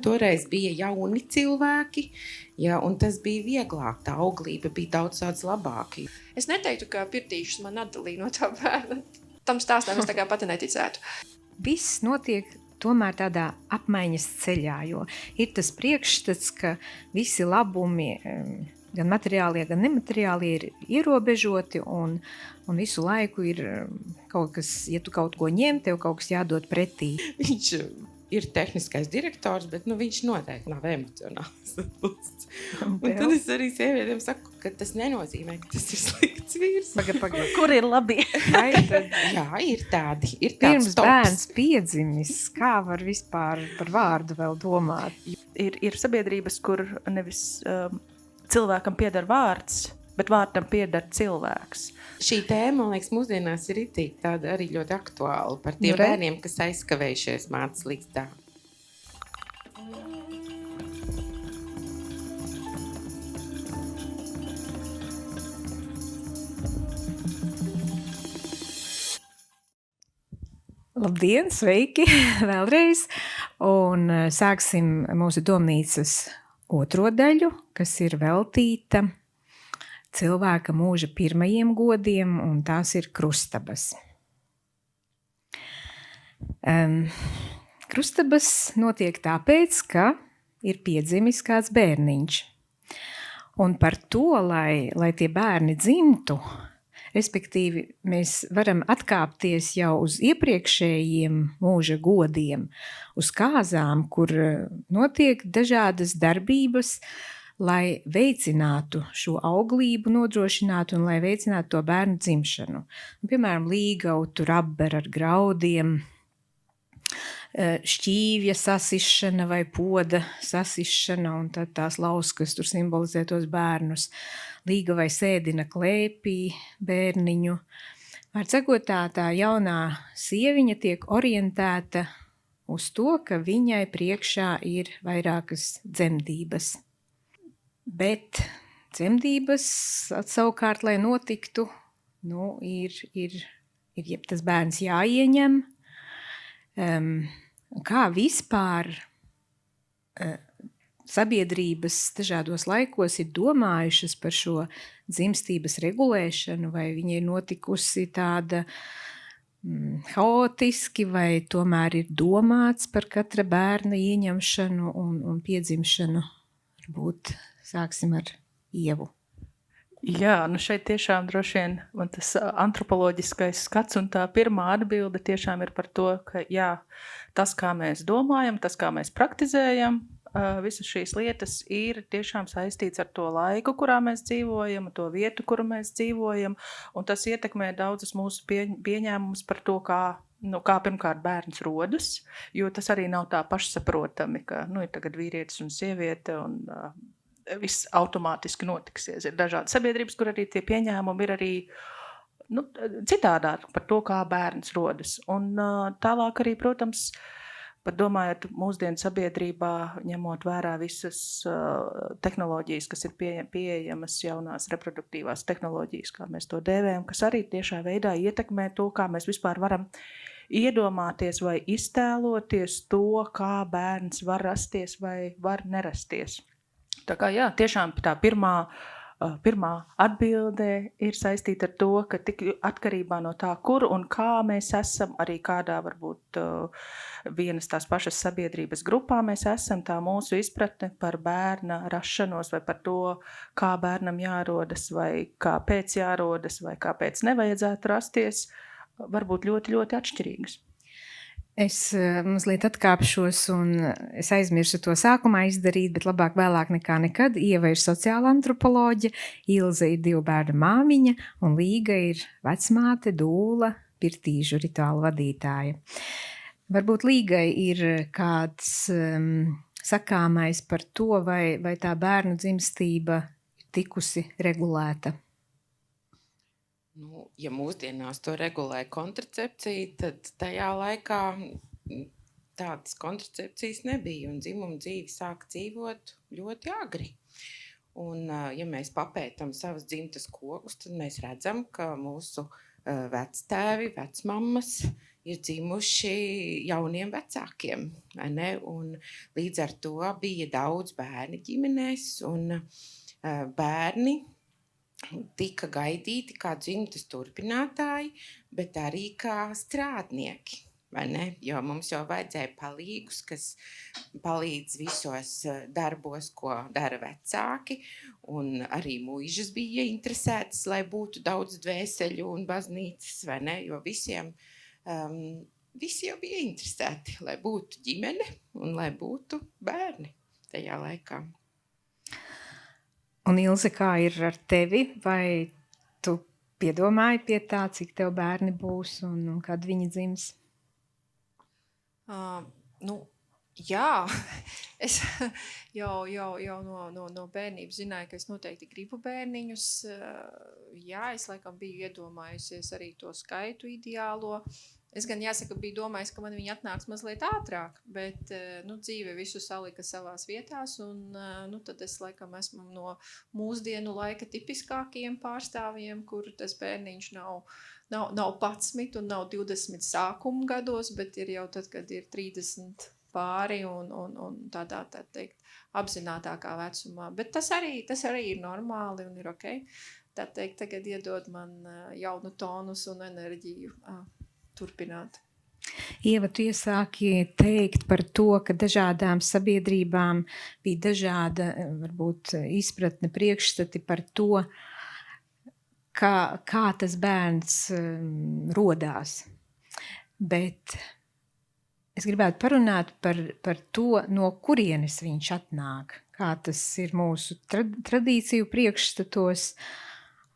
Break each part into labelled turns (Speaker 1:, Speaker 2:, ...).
Speaker 1: Toreiz bija jauni cilvēki, ja, un tas bija vieglāk, tā auglība bija daudz labāka.
Speaker 2: Es neteiktu, ka pirtīšus man atdalīja no tā bērna. Tam stāstam es tā kā pati neticētu.
Speaker 3: Viss notiek tomēr tādā apmaiņas ceļā, jo ir tas priekšstats, ka visi labumi, gan materiālie, gan nemateriālie, ir ierobežoti un visu laiku ir kaut kas, ja tu kaut ko ņem, tev kaut kas jādod pretī.
Speaker 1: Viņš ir tehniskais direktors, bet viņš noteikti nav emocionāls. Un tad es arī sievietēm saku, ka tas nenozīmē, ka tas ir slikts vīrs.
Speaker 3: Paga.
Speaker 4: Kur ir labi?
Speaker 1: Jā, ir tādi. Ir
Speaker 3: Pirms
Speaker 1: tāds tops.
Speaker 3: bērns piedzimis, kā var vispār par vārdu vēl domāt?
Speaker 4: Ir sabiedrības, kur nevis cilvēkam pieder vārds, bet vārdam pieder cilvēks.
Speaker 1: Šī tēma, man liekas, mūsdienās ir itī tāda arī ļoti aktuāla par tiem bērniem, kas aizkavējušies mācas līgstā.
Speaker 3: Labdien, sveiki vēlreiz, un sāksim mūsu domnīcas otro daļu, kas ir veltīta cilvēka mūža pirmajiem godiem, un tās ir krustabas. Krustabas notiek tāpēc, ka ir piedzimis kāds bērniņš, un par to, lai tie bērni dzimtu, respektīvi, mēs varam atkāpties jau uz iepriekšējiem mūža godiem, uz kāzām, kur notiek dažādas darbības, lai veicinātu šo auglību, nodrošinātu un lai veicinātu to bērnu dzimšanu. Piemēram, līgautu, rabber ar graudiem, šķīvja sasišana vai poda sasišana, un tad tās lauskas tur simbolizē tos bērnus. Līga vai sēdina klēpī bērniņu. Var sakot, tā jaunā sieviņa tiek orientēta uz to, ka viņai priekšā ir vairākas dzemdības. Bet dzemdības savukārt, lai notiktu, ir tas bērns jāieņem. Kā vispār sabiedrības dažādos laikos ir domājušas par šo dzimstības regulēšanu, vai viņa ir notikusi tāda haotiski, vai tomēr ir domāts par katra bērna ieņemšanu un piedzimšanu. Varbūt sāksim ar Ievu.
Speaker 4: Jā, šeit tiešām droši vien man tas antropoloģiskais skats un tā pirmā atbilde tiešām ir par to, ka jā, tas, kā mēs domājam, tas, kā mēs praktizējam, visas šīs lietas ir tiešām saistīts ar to laiku, kurā mēs dzīvojam, to vietu, kuru mēs dzīvojam, un tas ietekmē daudzas mūsu pieņēmumus par to, kā pirmkārt bērns rodas, jo tas arī nav tā pašsaprotami, ka ir tagad vīrietis un sieviete un viss automātiski notiksies. Ir dažādi sabiedrības, kur arī tie pieņēmumi ir arī citādāk par to, kā bērns rodas. Un tālāk arī, protams, pat domājot mūsdienu sabiedrībā, ņemot vērā visas tehnoloģijas, kas ir pieejamas, jaunās reproduktīvās tehnoloģijas, kā mēs to dēvējam, kas arī tiešā veidā ietekmē to, kā mēs vispār varam iedomāties vai iztēloties to, kā bērns var rasties vai var nerasties. Tā kā jā, tiešām tā pirmā atbilde ir saistīta ar to, ka tik atkarībā no tā, kur un kā mēs esam, arī kādā varbūt vienas tās pašas sabiedrības grupā mēs esam, tā mūsu izpratne par bērna rašanos vai par to, kā bērnam jārodas vai kāpēc jārodas vai kāpēc nevajadzētu rasties, var būt ļoti, ļoti atšķirīgas.
Speaker 3: Es mazliet atkāpšos un es aizmirsu to sākumā izdarīt, bet labāk vēlāk nekā nekad. Ieva ir sociāla antropoloģe, Ilze ir 2 bērnu māmiņa un Līga ir vecmāte, dūla, pirtīžu rituālu vadītāja. Varbūt Līgai ir kāds sakāmais par to, vai tā bērnu dzimstība ir tikusi regulēta.
Speaker 1: Ja mūsdienās to regulē kontracepcija, tad tajā laikā tādas kontracepcijas nebija un dzimuma dzīvi sāk dzīvot ļoti agri. Un, ja mēs papētam savas dzimtas kokus, tad mēs redzam, ka mūsu vectēvi, vecmammas ir dzimuši jauniem vecākiem, vai ne? Un līdz ar to bija daudz bērni ģimenēs, un bērni tika gaidīti kā dzimtas turpinātāji, bet arī kā strādnieki. Vai ne? Jo mums jau vajadzēja palīgus, kas palīdz visos darbos, ko dara vecāki, un arī muižas bija interesētas, lai būtu daudz dvēseļu un baznīcas, vai ne? Jo visi jau bija interesēti, lai būtu ģimene un lai būtu bērni tajā laikā.
Speaker 3: Un Ilze, kā ir ar tevi? Vai tu piedomāji pie tā, cik tev bērni būs un kad viņi dzims?
Speaker 2: Jā, es jau no bērnības zināju, ka es noteikti gribu bērniņus. Jā, es laikam biju iedomājusies arī to skaitu ideālo. Es gan jāsaka, biju domājis, ka man viņi atnāks mazliet ātrāk, bet dzīve visu salika savās vietās, un tad es laikam esmu no mūsdienu laika tipiskākajiem pārstāvjiem, kur tas bērniņš nav 11 un nav 20 sākuma gados, bet ir jau tad, kad ir 30 pāri un tādā, tā teikt, apzinātākā vecumā. Bet tas arī ir normāli un ir ok. Tā teikt, tagad iedod man jaunu tonus un enerģiju turpināt.
Speaker 3: Ieva, tu iesāki teikt par to, ka dažādām sabiedrībām bija dažāda, varbūt, izpratne, priekšstati par to, kā tas bērns rodās. Bet es gribētu parunāt par to, no kurienes viņš atnāk, kā tas ir mūsu tradīciju priekšstatos,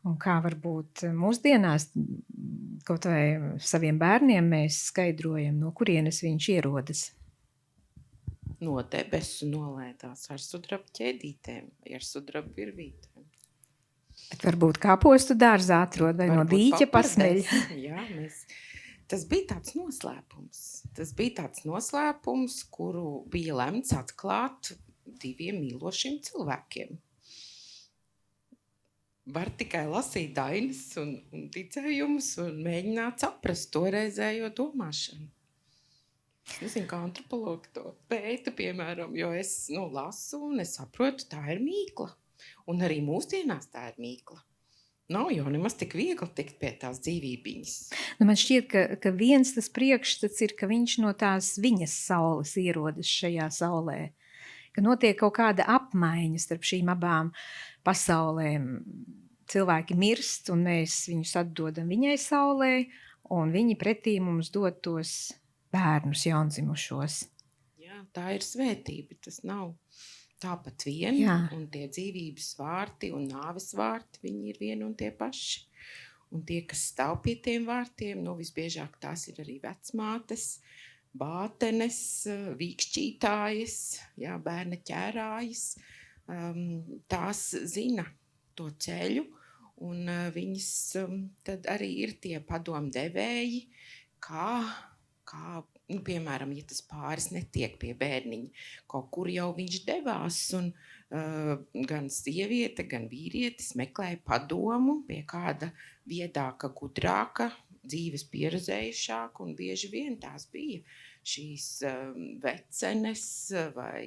Speaker 3: un kā varbūt mūsdienās kaut vai saviem bērniem mēs skaidrojam, no kurienes viņš ierodas.
Speaker 1: No debesu nolētās ar sudraba ķēdītēm, ar sudraba virvītēm.
Speaker 3: Bet varbūt kāpostu dārzā atrod vai
Speaker 1: Varbūt
Speaker 3: no dīķa pasmeļ.
Speaker 1: Jā, tas bija tāds noslēpums. Tas bija tāds noslēpums, kuru bija lemts atklāt 2 mīlošiem cilvēkiem. Var tikai lasīt dainas un ticējumus un mēģināt saprast toreizējo domāšanu. Es nezinu, kā antropologi to pēta, piemēram, jo es lasu un es saprotu, tā ir mīkla. Un arī mūsdienās tā ir mīkla. Nav jau nemaz tik viegli tikt pie tās dzīvībiņas.
Speaker 3: Man šķiet, ka viens tas priekšstats ir, ka viņš no tās viņas saules ierodas šajā saulē. Ka notiek kaut kāda apmaiņa starp šīm abām pasaulēm. Cilvēki mirst, un mēs viņus atdodam viņai saulē, un viņi pretī mums dod tos bērnus jaundzimušos.
Speaker 1: Jā, tā ir svētība, tas nav tāpat vien, un tie dzīvības vārti un nāves vārti, viņi ir vieni un tie paši. Un tie, kas stāv pie tiem vārtiem, visbiežāk tās ir arī vecmātes, bātenes, vīkšķītājas, bērna ķērājas, tās zina to ceļu, un viņas tad arī ir tie padomdevēji, kā piemēram, ja tas pāris netiek pie bērniņa, kaut kur jau viņš devās, un gan sieviete, gan vīrietis meklēja padomu pie kāda viedāka, gudrāka, dzīves pieredzējušāka, un bieži vien tās bija šīs vecenes vai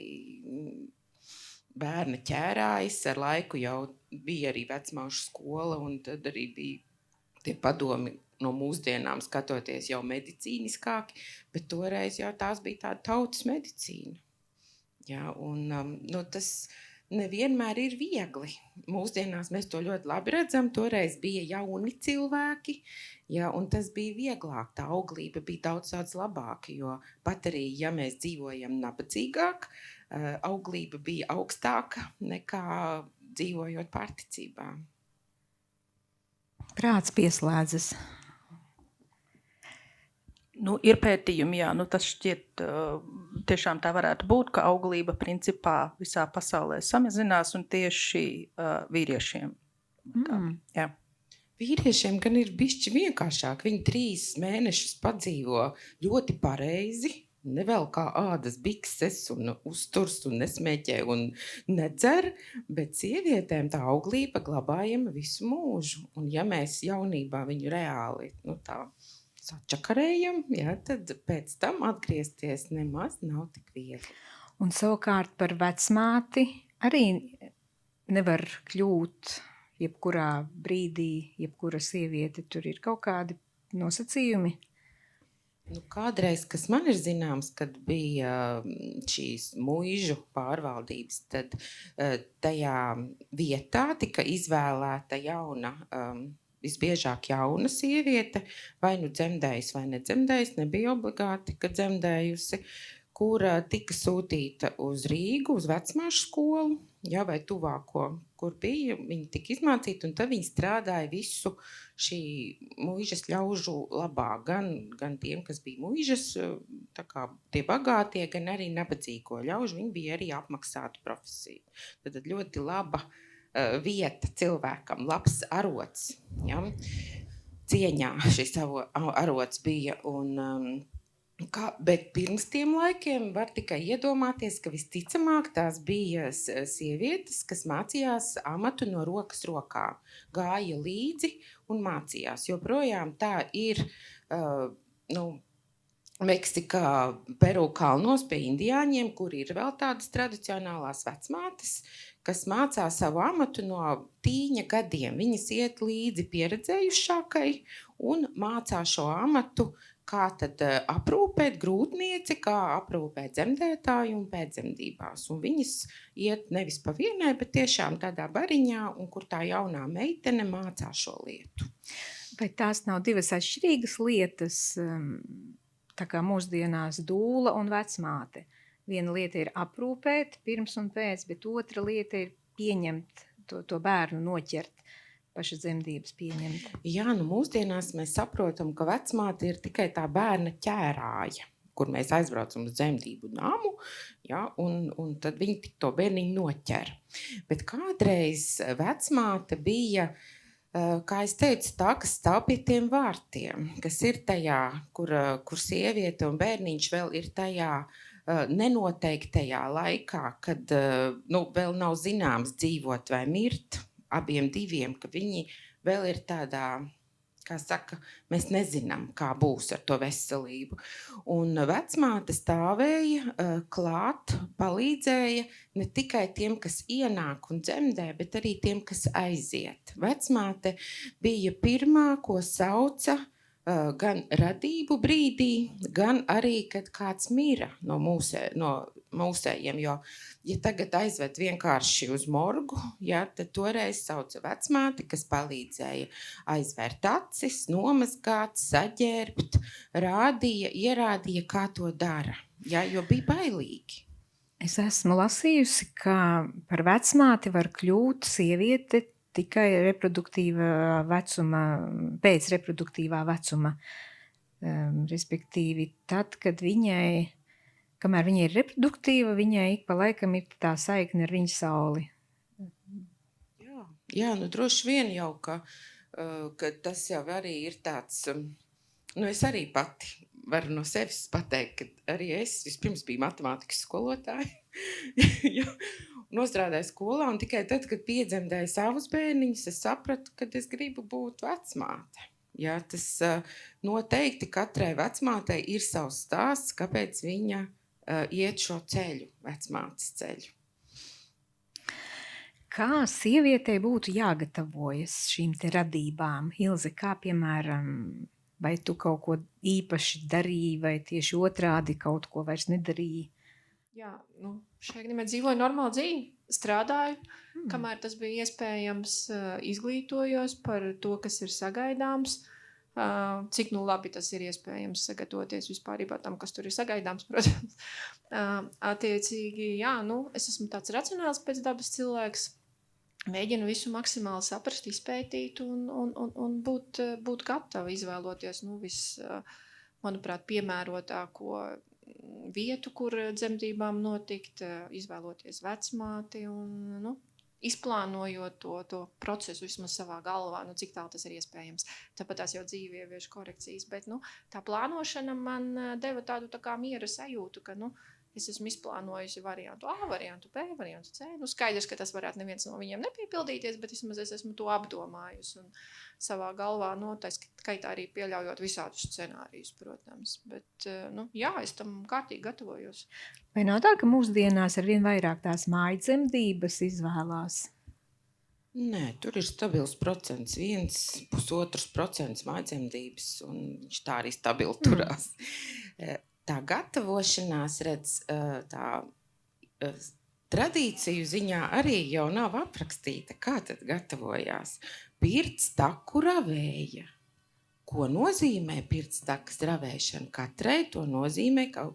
Speaker 1: bērna ķērājas. Ar laiku jau bija arī vecmaušu skola, un tad arī bija tie padomi no mūsdienām skatoties jau medicīniskāki, bet toreiz jau tās bija tāda tautas medicīna. Jā, un tas nevienmēr ir viegli. Mūsdienās mēs to ļoti labi redzam, toreiz bija jauni cilvēki, un tas bija vieglāk, tā auglība bija daudz labāka, jo pat arī, ja mēs dzīvojam nabadzīgāk, auglība bija augstāka nekā dzīvojot pārticībā.
Speaker 3: Prāts pieslēdzas.
Speaker 4: Ir pētījumi, tas šķiet, tiešām tā varētu būt, ka auglība principā visā pasaulē samazinās un tieši vīriešiem. Jā.
Speaker 1: Vīriešiem gan ir bišķi vienkāršāk. Viņi 3 mēnešus padzīvo ļoti pareizi, nevēl kā ādas bikses un uzturs un nesmēķē un nedzer, bet sievietēm tā auglība glabājama visu mūžu. Un ja mēs jaunībā viņu reāli tā sačakarējam, jā, tad pēc tam atgriezties nemaz nav tik viegli.
Speaker 3: Un savukārt par vecmāti arī nevar kļūt jebkurā brīdī, jebkura sieviete, tur ir kaut kādi nosacījumi.
Speaker 1: Nu, kādreiz, kas man ir zināms, kad bija šīs muižu pārvaldības, tad tajā vietā tika izvēlēta jauna, visbiežāk jauna sieviete, vai nu dzemdējusi vai nedzemdējusi, nebija obligāti, ka dzemdējusi, kura tika sūtīta uz Rīgu, uz vecmāšu skolu, jā, vai tuvāko, kur bija, viņi tika izmācīti, un tad viņi strādāja visu šī muižas ļaužu labā, gan tiem, kas bija muižas, tā kā tie bagātie, gan arī nabadzīgo ļaužu, viņi bija arī apmaksātu profesiju. Tad ļoti laba vieta cilvēkam, labs arots, ja? Cieņā šis arots bija, un bet pirms tiem laikiem var tikai iedomāties, ka visticamāk tās bija sievietes, kas mācījās amatu no rokas rokā, gāja līdzi un mācījās. Joprojām tā ir Meksikā, Peru kalnos pie indiāņiem, kur ir vēl tādas tradicionālās vecmātes, kas mācās savu amatu no tīņa gadiem. Viņas iet līdzi pieredzējušākai un mācās šo amatu, kā tad aprūpēt grūtnieci, kā aprūpēt dzemdētāju un pēcdzemdībās. Un viņas iet nevis pa vienai, bet tiešām tādā bariņā, un kur tā jaunā meitene mācās šo lietu.
Speaker 3: Vai tās nav divas atšķirīgas lietas, tā kā mūsdienās dūla un vecmāte? Viena lieta ir aprūpēt pirms un pēc, bet otra lieta ir pieņemt to bērnu, noķert. Paša dzemdības pieņemt.
Speaker 1: Jā, nu mūsdienās mēs saprotam, ka vecmāte ir tikai tā bērna ķērāja, kur mēs aizbraucam uz dzemdību namu, ja, un tad viņi to bērniņu noķer. Bet kādreiz vecmāte bija, kā es teicu, tā, kas stāv pie tiem vārtiem, kas ir tajā, kur sieviete un bērniņš vēl ir tajā nenoteiktajā laikā, kad vēl nav zināms dzīvot vai mirt, abiem diviem, ka viņi vēl ir tādā, kā saka, mēs nezinām, kā būs ar to veselību. Un vecmāte stāvēja klāt, palīdzēja ne tikai tiem, kas ienāk un dzemdē, bet arī tiem, kas aiziet. Vecmāte bija pirmā, ko sauca gan radību brīdī, gan arī, kad kāds mira no mūsējiem, jo, ja tagad aizved vienkārši uz morgu, ja, tad toreiz sauca vecmāti, kas palīdzēja aizvērt acis, nomazgāt, saģērbt, ierādīja, kā to dara, ja, jo bija bailīgi.
Speaker 3: Es esmu lasījusi, ka par vecmāti var kļūt sieviete tikai reproduktīvā vecuma, pēc reproduktīvā vecuma, respektīvi tad, kad viņai, kamēr viņa ir reproduktīva, viņai ik pa laikam ir tā saikne ar viņas sauli.
Speaker 1: Jā, nu droši vien jau, ka tas jau arī ir tāds, es arī pati varu no sevis pateikt, ka arī es vispirms biju matemātikas skolotāja, nostrādāju skolā, un tikai tad, kad piedzemdēju savus bērniņus, es sapratu, ka es gribu būt vecmāte. Jā, tas noteikti katrai vecmātei ir savs stāsts, kāpēc viņa iet šo ceļu, vecmātes ceļu.
Speaker 3: Kā sievietei būtu jāgatavojas šīm te radībām? Ilze, kā piemēram, vai tu kaut ko īpaši darīji, vai tieši otrādi kaut ko vairs nedarīji?
Speaker 2: Jā, šajā gadījumā dzīvoju normālu dzīvi, strādāju, kamēr tas bija iespējams, izglītojos par to, kas ir sagaidāms, cik labi tas ir iespējams sagatavoties vispārībā tam, kas tur ir sagaidāms, protams. Attiecīgi, jā, es esmu tāds racionāls pēc dabas cilvēks, mēģinu visu maksimāli saprast, izpētīt un būt gatavi izvēloties, manuprāt, piemērotāko vietu, kur dzemdībām notikt, izvēloties vecmāti un izplānojot to procesu vismaz savā galvā, cik tālu tas ir iespējams. Tāpat tās jau dzīve ievieš korekcijas, bet tā plānošana man deva tādu tā kā miera sajūtu, ka es esmu izplānojusi variantu A, variantu B, variantu C. Nu, skaidrs, ka tas varētu neviens no viņiem nepiepildīties, bet vismaz es esmu to apdomājusi un savā galvā, tā skaitā arī pieļaujot visādus scenārijus, protams. Bet, jā, es tam kārtīgi gatavojos.
Speaker 3: Vai nav tā, ka mūsdienās ar vien vairāk tās mājdzemdības izvēlās?
Speaker 1: Nē, tur ir stabils procents, 1,5% mājdzemdības, un viņš tā arī stabili turās. Tā gatavošanās, redz, tā tradīciju ziņā arī jau nav aprakstīta. Kā tad gatavojās? Pirts taku ravēja. Ko nozīmē pirts takas ravēšana? Katrai to nozīmē kaut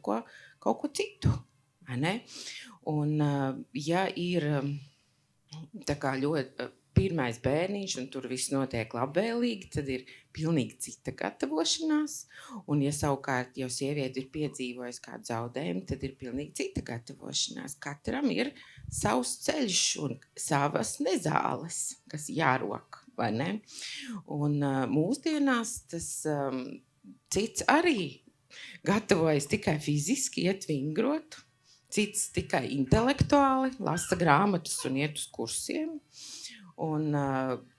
Speaker 1: ko citu. Vai ne? Un, ja ir tā kā ļoti pirmais bērniņš, un tur viss notiek labvēlīgi, tad ir pilnīgi cita gatavošanās. Un, ja savukārt jau sieviete ir piedzīvojusi kādu zaudējumu, tad ir pilnīgi cita gatavošanās. Katram ir savs ceļš un savas nezāles, kas jārok, vai ne? Un mūsdienās tas cits arī gatavojas tikai fiziski, iet vingrot, cits tikai intelektuāli, lasa grāmatas un iet uz kursiem. Un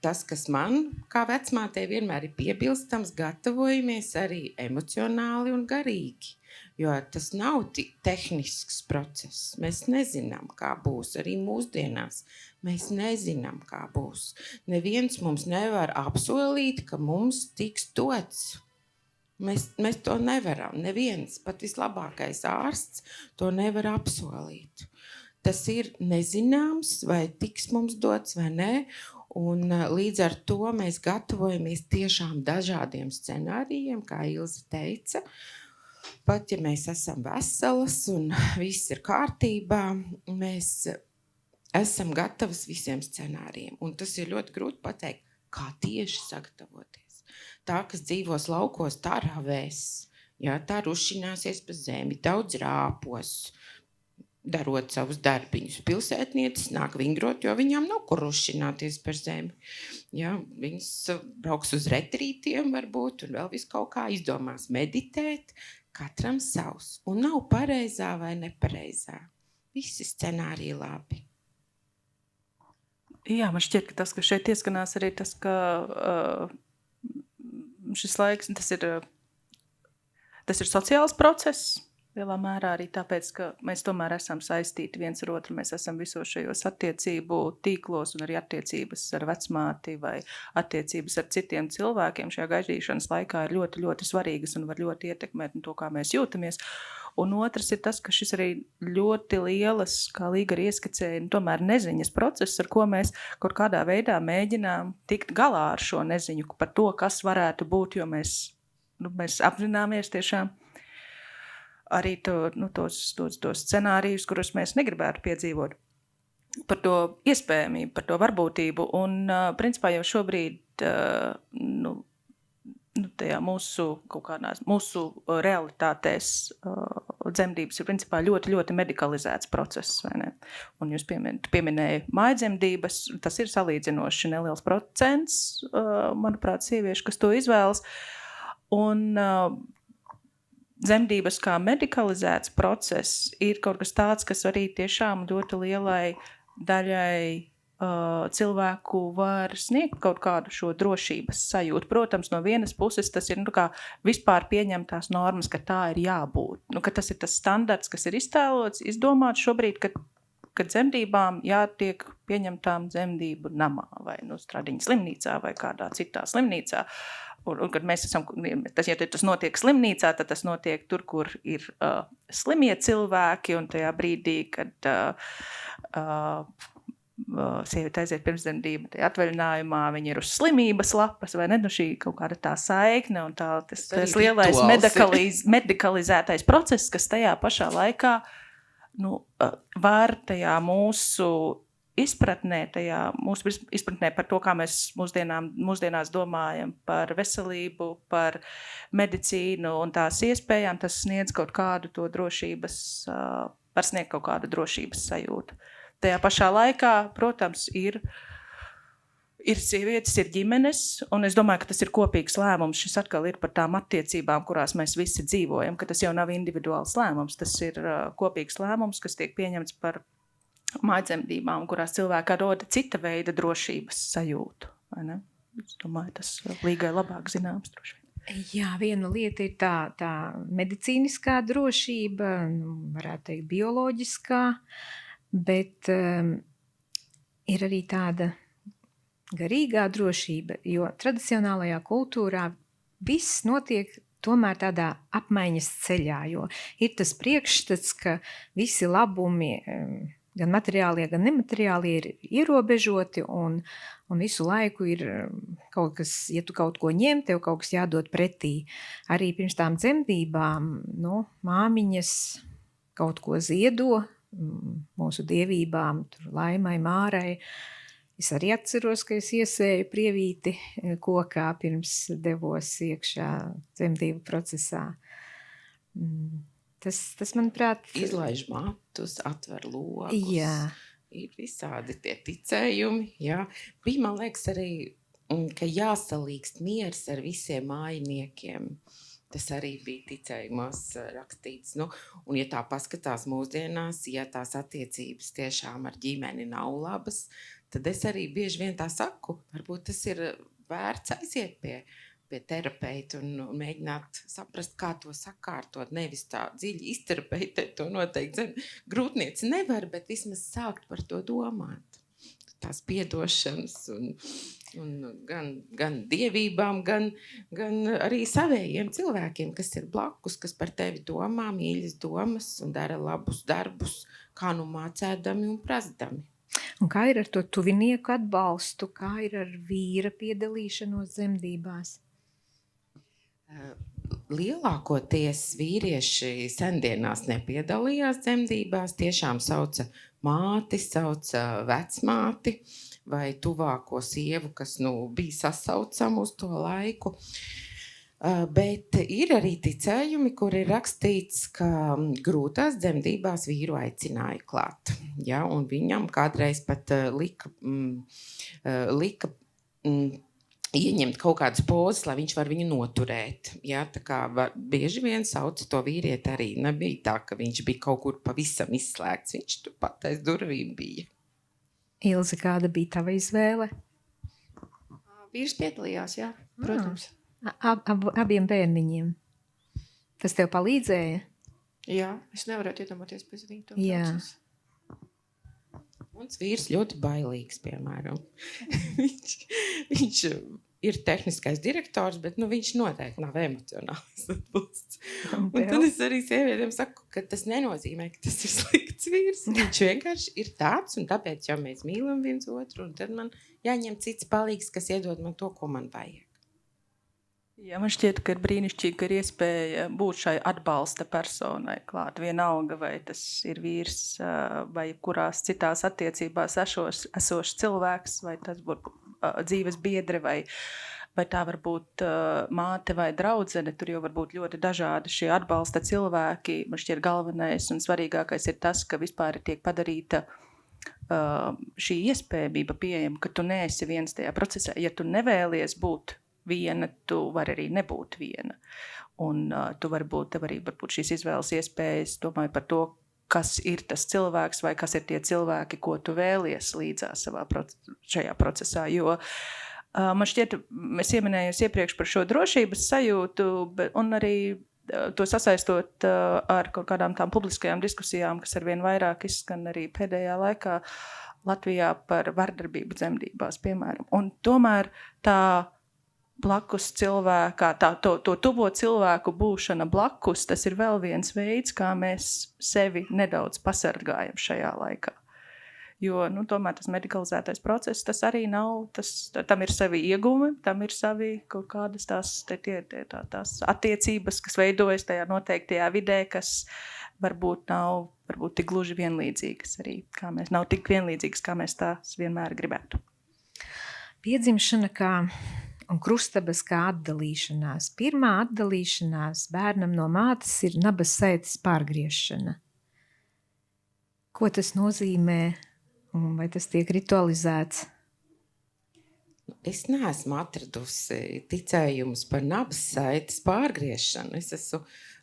Speaker 1: tas, kas man, kā vecmātei, vienmēr ir piebilstams, gatavojamies arī emocionāli un garīgi. Jo tas nav tik tehnisks process. Mēs nezinām, kā būs arī mūsdienās. Mēs nezinām, kā būs. Neviens mums nevar apsolīt, ka mums tiks dots. Mēs to nevaram. Neviens, pat vislabākais ārsts, to nevar apsolīt. Tas ir nezināms, vai tiks mums dots vai nē, un līdz ar to mēs gatavojamies tiešām dažādiem scenārijiem, kā Ilze teica. Pat ja mēs esam veselas un viss ir kārtībā, mēs esam gatavas visiem scenārijiem. Un tas ir ļoti grūti pateikt, kā tieši sagatavoties. Tā, kas dzīvos laukos, tā ravēs, tā rušināsies pa zemi, daudz rāpos, darot savus darbiņus. Pilsētnieces nāk vingrot, jo viņām nav kur rušināties par zemi. Viņas brauks uz retrītiem varbūt un vēl visu kaut kā izdomās meditēt. Katram savs. Un nav pareizā vai nepareizā. Visi scenāriji labi.
Speaker 4: Jā, man šķiet, ka tas, ka šeit ieskanās arī tas, ka šis laiks, tas ir sociāls process, lielā mērā arī tāpēc, ka mēs tomēr esam saistīti viens ar otru, mēs esam visos šajos attiecību tīklos un arī attiecības ar vecmāti vai attiecības ar citiem cilvēkiem šajā gaidīšanas laikā ir ļoti, ļoti svarīgas un var ļoti ietekmēt to, kā mēs jūtamies. Un otrs ir tas, ka šis arī ļoti lielas, kā Līga arī ieskicēja, tomēr neziņas process, ar ko mēs kaut kādā veidā mēģinām tikt galā ar šo neziņu par to, kas varētu būt, jo mēs apzināmies tiešām arī tos scenārijus, kurus mēs negribētu piedzīvot, par to iespējamību, par to varbūtību. Un, principā, jau šobrīd tajā mūsu realitātēs dzemdības ir principā ļoti, ļoti medikalizēts process, vai ne? Un jūs pieminēja mājdzemdības, tas ir salīdzinoši neliels procents, manuprāt, sieviešu, kas to izvēlas. Un dzemdības kā medikalizēts process ir kaut kas tāds, kas arī tiešām ļoti lielai daļai cilvēku var sniegt kaut kādu šo drošības sajūtu. Protams, no vienas puses tas ir kā vispār pieņemtās normas, ka tā ir jābūt. Ka tas ir tas standarts, kas ir iztēlots, izdomāts šobrīd, ka dzemdībām jātiek pieņemtām dzemdību namā vai Stradiņa slimnīcā vai kādā citā slimnīcā. Un kad mēs esam, ja tas notiek slimnīcā, tad tas notiek tur, kur ir slimie cilvēki, un tajā brīdī, kad sieviete aiziet pirmsdzemdību atvaļinājumā, viņa ir uz slimības lapas, vai ne? Šī kaut kāda tā saikne un tas lielais medikalizētais process, kas tajā pašā laikā var tajā mūsu izpratnē par to, kā mēs mūsdienās domājam par veselību, par medicīnu un tās iespējām, tas sniedz kaut kādu to drošības, var sniegt kaut kādu drošības sajūtu. Tajā pašā laikā, protams, ir Ir sievietes, ir ģimenes, un es domāju, ka tas ir kopīgs lēmums. Šis atkal ir par tām attiecībām, kurās mēs visi dzīvojam, ka tas jau nav individuāls lēmums. Tas ir kopīgs lēmums, kas tiek pieņemts par mājdzemdībām, kurās cilvēkā roda cita veida drošības sajūtu. Vai ne? Es domāju, tas līgai labāk zināms droši vien.
Speaker 3: Jā, viena lieta ir tā medicīniskā drošība, varētu teikt bioloģiskā, bet ir arī tāda garīgā drošība, jo tradicionālajā kultūrā viss notiek tomēr tādā apmaiņas ceļā, jo ir tas priekšstats, ka visi labumi, gan materiālie, gan nemateriālie ir ierobežoti un visu laiku ir kaut kas, ja tu kaut ko ņem, tev kaut kas jādod pretī. Arī pirms tām dzemdībām, māmiņas kaut ko ziedo mūsu dievībām, Laimai, Mārai. Es arī atceros, ka es iesēju prievīti kokā pirms devos iekšā dzemdību procesā. Tas manuprāt...
Speaker 1: Izlaiž matus, atver logus.
Speaker 3: Jā.
Speaker 1: Ir visādi tie ticējumi. Jā. Bija, man liekas, arī, ka jāsalīgst miers ar visiem mājiniekiem. Tas arī bija ticējumos rakstīts. Un ja tā paskatās mūsdienās, ja tās attiecības tiešām ar ģimeni nav labas, tad es arī bieži vien tā saku, varbūt tas ir vērts aiziet pie terapeita un mēģināt saprast, kā to sakārtot, nevis tā dziļi izterapeitēt to noteikti. Grūtnieci nevar, bet vismaz sākt par to domāt. Tās piedošanas un gan dievībām, gan arī savējiem cilvēkiem, kas ir blakus, kas par tevi domā, mīļas domas un dara labus darbus, kā nu mācēdami un prasdami.
Speaker 3: Un kā ir ar to tuvinieku atbalstu, kā ir ar vīra piedalīšanos dzemdībās?
Speaker 1: Lielākoties vīrieši sendienās nepiedalījās dzemdībās, tiešām sauca māti, sauca vecmāti vai tuvāko sievu, kas bija sasaucama uz to laiku. Bet ir arī ticējumi, kur ir rakstīts, ka grūtās dzemdībās vīru aicināja klāt. Ja, un viņam kādreiz pat lika ieņemt kaut kādas pozas, lai viņš var viņu noturēt. Ja, tā kā bieži vien sauca to vīrieti arī. Nebija tā, ka viņš bija kaut kur pavisam izslēgts. Viņš tur pat aiz durvīm bija.
Speaker 3: Ilze, kāda bija tava izvēle?
Speaker 2: Vīrs piedalījās, jā, protams.
Speaker 3: Abiem bērniņiem. Tas tev palīdzēja?
Speaker 2: Jā, es nevarētu iedomāties bez viņa to
Speaker 3: procesu.
Speaker 1: Mans vīrs ļoti bailīgs, piemēram. viņš ir tehniskais direktors, bet viņš noteikti nav emocionāls atbalsts. Un tad es arī sievietēm saku, ka tas nenozīmē, ka tas ir slikts vīrs. Viņš vienkārši ir tāds, un tāpēc jau mēs mīlam viens otru, un tad man jāņem cits palīgs, kas iedod man to, ko man vajag.
Speaker 4: Jā, man šķiet, ka ir brīnišķīgi, ka ir iespēja būt šai atbalsta personai klāt. Vienalga, vai tas ir vīrs vai kurās citās attiecībās esošs cilvēks, vai tas būtu dzīves biedre, vai tā var būt māte vai draudzene. Tur jau var būt ļoti dažādi šie atbalsta cilvēki. Man šķiet galvenais un svarīgākais ir tas, ka vispār tiek padarīta šī iespējamība pieejama, ka tu neesi viens tajā procesā. Ja tu nevēlies būt viena, tu vari arī nebūt viena. Un tev arī būt šīs izvēles iespējas, domāju par to, kas ir tas cilvēks vai kas ir tie cilvēki, ko tu vēlies līdzās šajā procesā. Jo man šķiet, mēs ieminējos iepriekš par šo drošības sajūtu, un arī to sasaistot ar kaut kādām tām publiskajām diskusijām, kas arvien vairāk izskan arī pēdējā laikā Latvijā par vardarbību dzemdībās, piemēram. Un tomēr tā blakus cilvēkā, to tuvo cilvēku būšana blakus, tas ir vēl viens veids, kā mēs sevi nedaudz pasargājam šajā laikā. Jo, tomēr tas medikalizētais process, tas arī nav, tam ir savi iegumi, tam ir savi kaut kādas tās attiecības, kas veidojas tajā noteiktajā vidē, kas varbūt nav tik gluži vienlīdzīgas arī, nav tik vienlīdzīgas, kā mēs tās vienmēr gribētu.
Speaker 3: Piedzimšana un krustabas kā atdalīšanās. Pirmā atdalīšanās bērnam no mātes ir nabas saites pārgriešana. Ko tas nozīmē un vai tas tiek ritualizēts?
Speaker 1: Es neesmu atradusi ticējumus par nabas saites pārgriešanu. Es esmu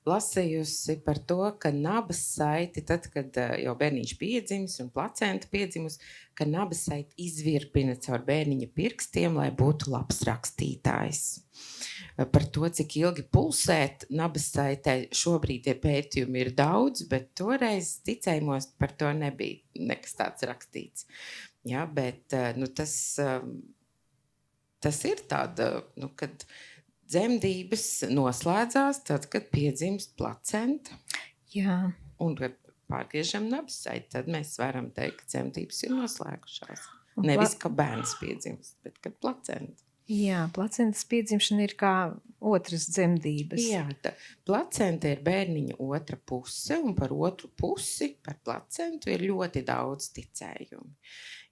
Speaker 1: lasījusi par to, ka nabas saiti, tad, kad jau bērniņš piedzimis un placenta piedzimus, ka nabas saiti izvirpina caur bērniņa pirkstiem, lai būtu labs rakstītājs. Par to, cik ilgi pulsēt nabas saitē, šobrīd pētījumi ir daudz, bet toreiz ticējumos par to nebija nekas tāds rakstīts. Ja, bet tas ir tāda, kad dzemdības noslēdzās tad, kad piedzimst placenta.
Speaker 3: Jā.
Speaker 1: Un, kad pārgriežam nabas saiti, tad mēs varam teikt, ka dzemdības ir noslēgušās.
Speaker 3: Un
Speaker 1: Nevis, ka bērns piedzimst, bet kad placenta.
Speaker 3: Jā, placentas piedzimšana ir kā otras dzemdības.
Speaker 1: Jā, placenta ir bērniņa otra puse, un par otru pusi, par placentu, ir ļoti daudz ticējumi.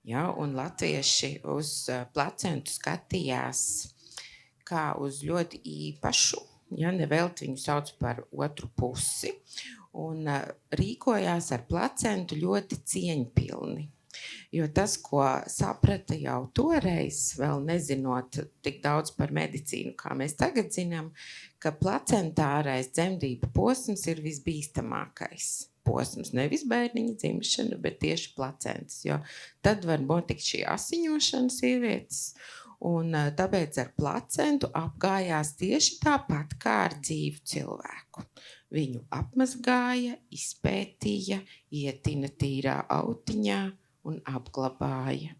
Speaker 1: Ja, un latvieši uz placentu skatījās kā uz ļoti īpašu, ja nevelti viņu sauc par otru pusi, un rīkojās ar placentu ļoti cieņpilni. Jo tas, ko saprata jau toreiz, vēl nezinot tik daudz par medicīnu, kā mēs tagad zinām, ka placentārais dzemdību posms ir visbīstamākais posms. Nevis bērniņa dzimšana, bet tieši placentas, jo tad var notikt šī asiņošana sievietes, un tāpēc ar placentu apgājās tieši tāpat kā ar dzīvu cilvēku. Viņu apmazgāja, izpētīja, ietina tīrā autiņā un apglabāja.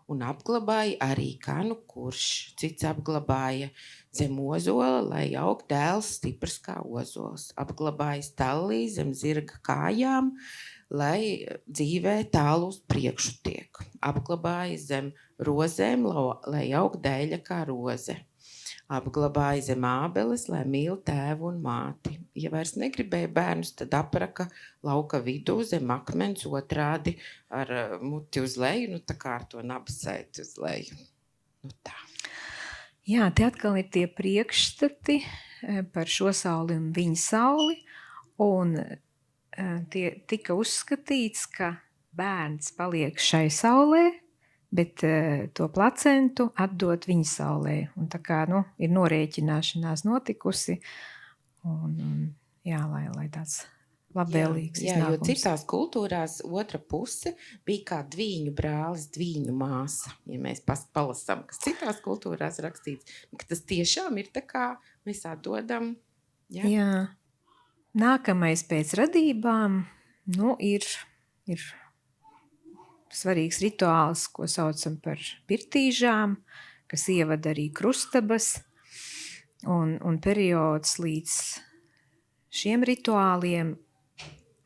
Speaker 1: Un apglabāja arī kā nu kurš. Cits apglabāja zem ozola, lai aug dēls stiprs kā ozols. Apglabāja stallī zem zirga kājām, lai dzīvē tālu uz priekšu tiek. Apglabāja zem rozēm, lai aug dēļa kā roze. Apglabāja zem ābeles, lai mīl tēvu un māti. Ja vairs negribēja bērnus, tad apraka lauka vidū zem akmens otrādi ar muti uz leju, tā kā ar to nabas saiti uz leju. Tā.
Speaker 3: Jā, te atkal ir tie priekšstati par šo sauli un viņa sauli, un tie tika uzskatīts, ka bērns paliek šai saulē, bet to placentu atdot viņa saulē. Un tā kā ir norēķināšanās notikusi, un jā, lai tāds labvēlīgs
Speaker 1: iznākums. Jo
Speaker 3: iznākums.
Speaker 1: citās kultūrās otra puse bija kā dvīņu brālis, dvīņu māsa. Ja mēs palasām, kas citās kultūrās rakstīts, ka tas tiešām ir tā kā mēs atdodam. Jā.
Speaker 3: Jā. Nākamais pēc radībām, ir svarīgs rituāls, ko saucam par pirtīžām, kas ievada arī krustabas, un periods līdz šiem rituāliem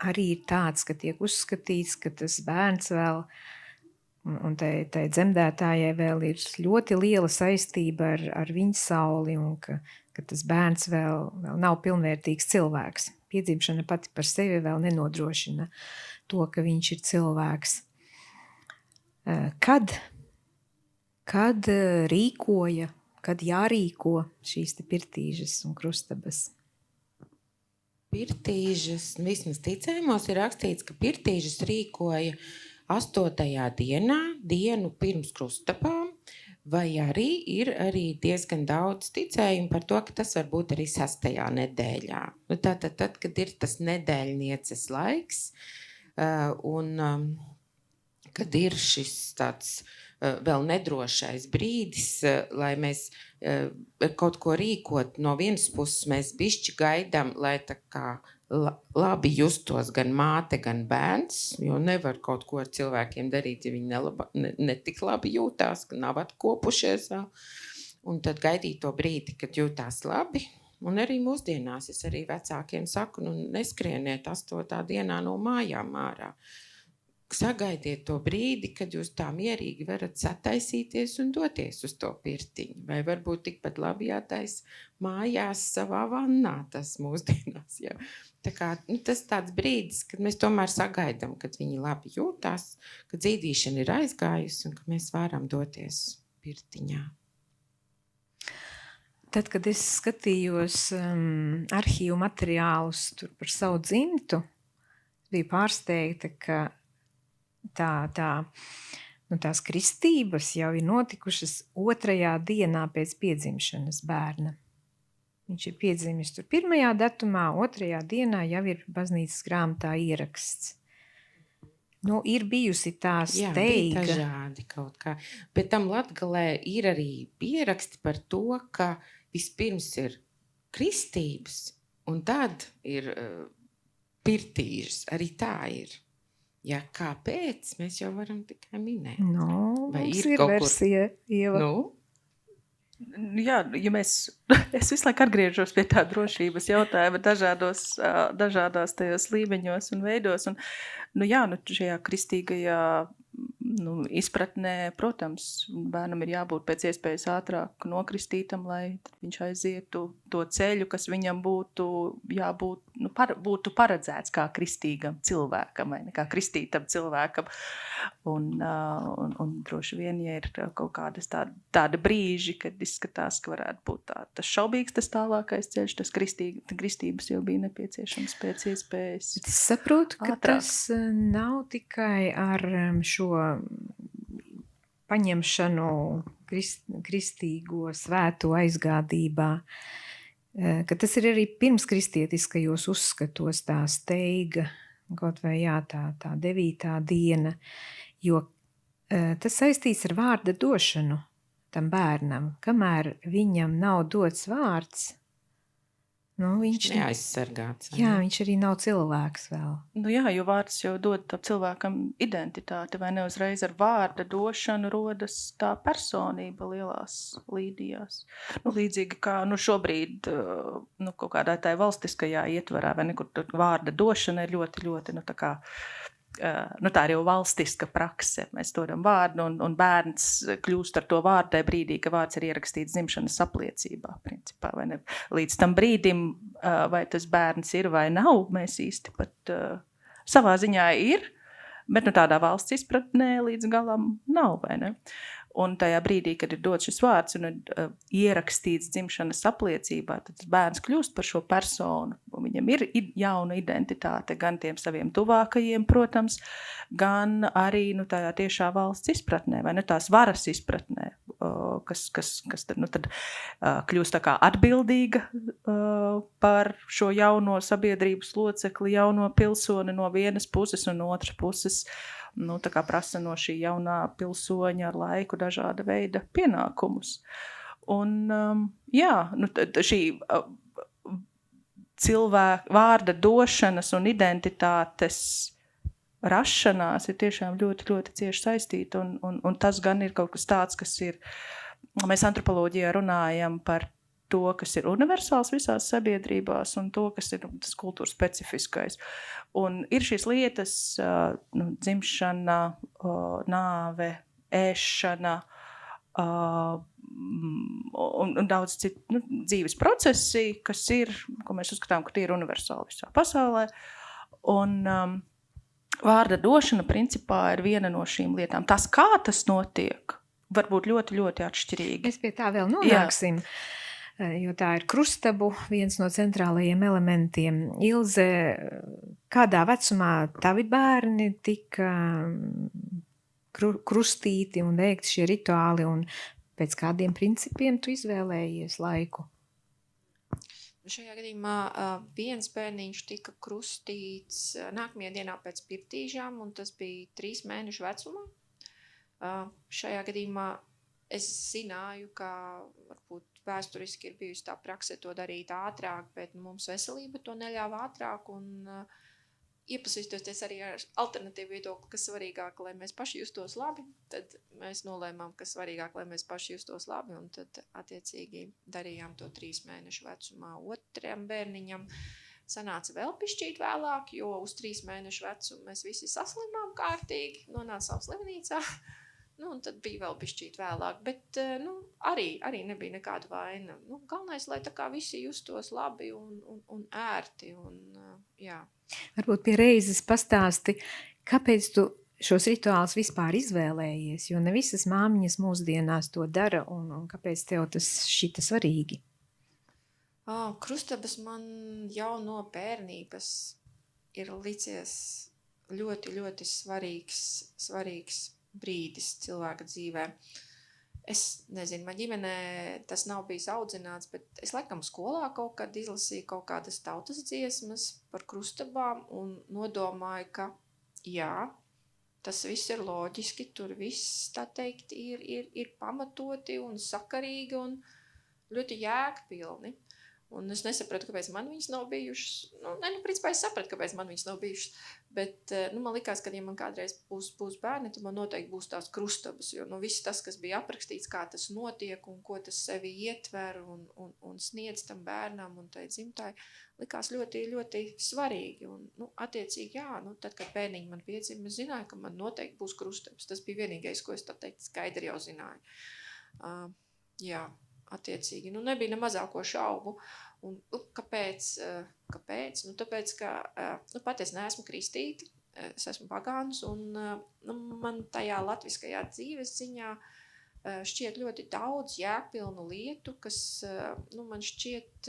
Speaker 3: arī ir tāds, ka tiek uzskatīts, ka tas bērns vēl, un tai dzemdētājai vēl ir ļoti liela saistība ar viņa sauli, un ka tas bērns vēl nav pilnvērtīgs cilvēks. Piedzimšana pati par sevi vēl nenodrošina to, ka viņš ir cilvēks. Kad rīkoja, kad jārīko šīs te pirtīžas un krustabas?
Speaker 1: Pirtīžas, vismaz ticējumos ir rakstīts, ka pirtīžas rīkoja 8. dienā, dienu pirms krustabām, vai arī ir arī diezgan daudz ticējumu par to, ka tas var būt arī 6. nedēļā. Tātad, kad ir tas nedēļnieces laiks, un kad ir šis tāds vēl nedrošais brīdis, lai mēs kaut ko rīkot. No vienas puses mēs bišķi gaidām, lai tā kā labi justos gan māte, gan bērns, jo nevar kaut ko ar cilvēkiem darīt, ja viņi netik labi jūtās, ka nav atkopušies vēl. Un tad gaidīt to brīdi, kad jūtās labi. Un arī mūsdienās es arī vecākiem saku, neskrieniet 8. dienā no mājām ārā. Sagaidiet to brīdi, kad jūs tā mierīgi varat sataisīties un doties uz to pirtiņu. Vai varbūt tikpat labi jātais mājās savā vannā tas mūsdienās. Jā. Tā kā, tas tāds brīdis, kad mēs tomēr sagaidām, kad viņi labi jūtās, ka dzīdīšana ir aizgājusi un ka mēs varam doties pirtiņā.
Speaker 3: Tad, kad es skatījos arhīvu materiālus tur par savu dzimtu, biju pārsteigta, ka tā tās kristības jau ir notikušas 2. dienā pēc piedzimšanas bērna. Viņš ir piedzimis tur 1. datumā, 2. dienā jau ir baznīcas grāmatā ieraksts. Ir bijusi tā
Speaker 1: Jā, bija
Speaker 3: steiga.
Speaker 1: dažādi kaut kā. Bet tam Latgalē ir arī pieraksti par to, ka vispirms ir kristības, un tad ir pirtīžas. Arī tā ir. Ja kāpēc, mēs jau varam tikai minēt. Vai
Speaker 3: Mums
Speaker 1: ir
Speaker 3: ir
Speaker 1: kaut kur?
Speaker 3: versija, Ieva.
Speaker 4: Jā, ja es visu laiku atgriežos pie tā drošības jautājuma dažādās tajos līmeņos un veidos. Un, šajā kristīgajā izpratnē, protams, bērnam ir jābūt pēc iespējas ātrāk nokristītam, lai viņš aizietu to ceļu, kas viņam būtu jābūt, būtu paredzēts kā kristīgam cilvēkam vai ne, kā kristītam cilvēkam. Un droši vien, ja ir kaut kādas tāda brīži, kad izskatās, ka varētu būt tas šaubīgs, tas tālākais ceļš, tas kristības jau bija nepieciešams pēc iespējas.
Speaker 3: Es saprotu, ka
Speaker 4: ātrāk.
Speaker 3: tas nav tikai ar šo paņemšanu kristīgo svēto aizgādībā, ka tas ir arī pirmskristietiskajos uzskatos tā steiga, kaut vai tā 9. diena, jo tas saistīts ar vārda došanu tam bērnam. Kamēr viņam nav dots vārds, viņš
Speaker 1: neaizsargāts.
Speaker 3: Jā, viņš arī nav cilvēks vēl.
Speaker 4: Jo vārds jau dod tam cilvēkam identitāti, vai ne uzreiz ar vārda došanu rodas tā personība lielās līdījās. Līdzīgi kā šobrīd kaut kādā tā valstiskajā ietvarā, vai ne, kur vārda došana ir ļoti, ļoti, tā kā tā ir jau valstiska prakse. Mēs dodam vārdu un bērns kļūst ar to vārdu tajā brīdī, ka vārds ir ierakstīts dzimšanas apliecībā, principā, vai ne? Līdz tam brīdim, vai tas bērns ir vai nav, mēs īsti pat savā ziņā ir, bet tādā valsts izpratnē līdz galam nav, vai ne? Un tajā brīdī, kad ir dots šis vārds un ir ierakstīts dzimšanas apliecībā, tad bērns kļūst par šo personu. Viņam ir jauna identitāte gan tiem saviem tuvākajiem, protams, gan arī tajā tiešā valsts izpratnē, vai ne tās varas izpratnē, kas tad kļūst tā kā atbildīga par šo jauno sabiedrības locekli, jauno pilsoni no vienas puses un no otras puses. Tā kā prasa no šī jaunā pilsoņa ar laiku dažāda veida pienākumus. Un, šī cilvēka vārda došanas un identitātes rašanās ir tiešām ļoti, ļoti cieši saistīta, un tas gan ir kaut kas tāds, kas ir, mēs antropoloģijā runājam par to, kas ir universāls visās sabiedrībās un to, kas ir tas kultūras specifiskais. Un ir šīs lietas, dzimšana, nāve, ēšana un daudz citu dzīves procesi, kas ir, ko mēs uzskatām, ka tie ir universāli visā pasaulē. Un vārda došana principā ir viena no šīm lietām. Tas, kā tas notiek, var būt ļoti, ļoti atšķirīgi.
Speaker 3: Mēs pie tā vēl nonāksim. Jā. Jo tā ir krustabu viens no centrālajiem elementiem. Ilze, kādā vecumā tavi bērni tika krustīti un veikti šie rituāli, un pēc kādiem principiem tu izvēlējies laiku?
Speaker 2: Šajā gadījumā viens bērniņš tika krustīts nākamajā dienā pēc pirtīžām, un tas bija 3 mēnešu vecumā. Šajā gadījumā es zināju, ka varbūt vēsturiski ir bijusi tā prakse to darīt ātrāk, bet mums veselība to neļāva ātrāk, un iepazīstoties arī ar alternatīvu viedokli, kas svarīgāk, lai mēs paši justos labi, tad mēs nolēmām, ka svarīgāk, lai mēs paši justos labi, un tad attiecīgi darījām to 3 mēnešu vecumā. Otram bērniņam sanāca vēl pišķīt vēlāk, jo uz 3 mēnešu vecumu mēs visi saslimām kārtīgi, nonācām slimnīcā. Un tad bija vēl pišķīt vēlāk, bet arī nebija nekāda vaina. Galvenais, lai tā kā visi justos labi un ērti. Jā.
Speaker 3: Varbūt pie reizes pastāsti, kāpēc tu šos rituālus vispār izvēlējies, jo ne visas māmiņas mūsdienās to dara, un kāpēc tev tas šķita svarīgi?
Speaker 2: Krustabas man jau no bērnības ir licies ļoti, ļoti svarīgs brīdis cilvēka dzīvē. Es nezinu, man ģimenē tas nav bijis audzināts, bet es laikam skolā kaut kad izlasīju kaut kādas tautas dziesmas par krustabām un nodomāju, ka jā, tas viss ir loģiski, tur viss, tā teikt, ir pamatoti un sakarīgi un ļoti jēgpilni. Un es nesapratu, kāpēc man viņas nav bijušas. Principā es sapratu, kāpēc man viņas nav bijušas. Bet man likās, ka ja man kādreiz būs bērni, tad man noteikti būs tās krustabas. Jo viss tas, kas bija aprakstīts, kā tas notiek un ko tas sevi ietver un sniedz tam bērnam un tai dzimtai, likās ļoti, ļoti svarīgi. Un, attiecīgi, jā, tad, kad bērniņi man piedzima, es zināju, ka man noteikti būs krustabas. Tas bija vienīgais, ko es tā teikt skaidri jau zināju. Jā. Attiecīgi. Nebija ne mazāko šaubu. Un, kāpēc? Tāpēc, ka pat es neesmu kristīta, es esmu pagāns, un man tajā latviskajā dzīves ziņā šķiet ļoti daudz jēgpilnu lietu, kas man šķiet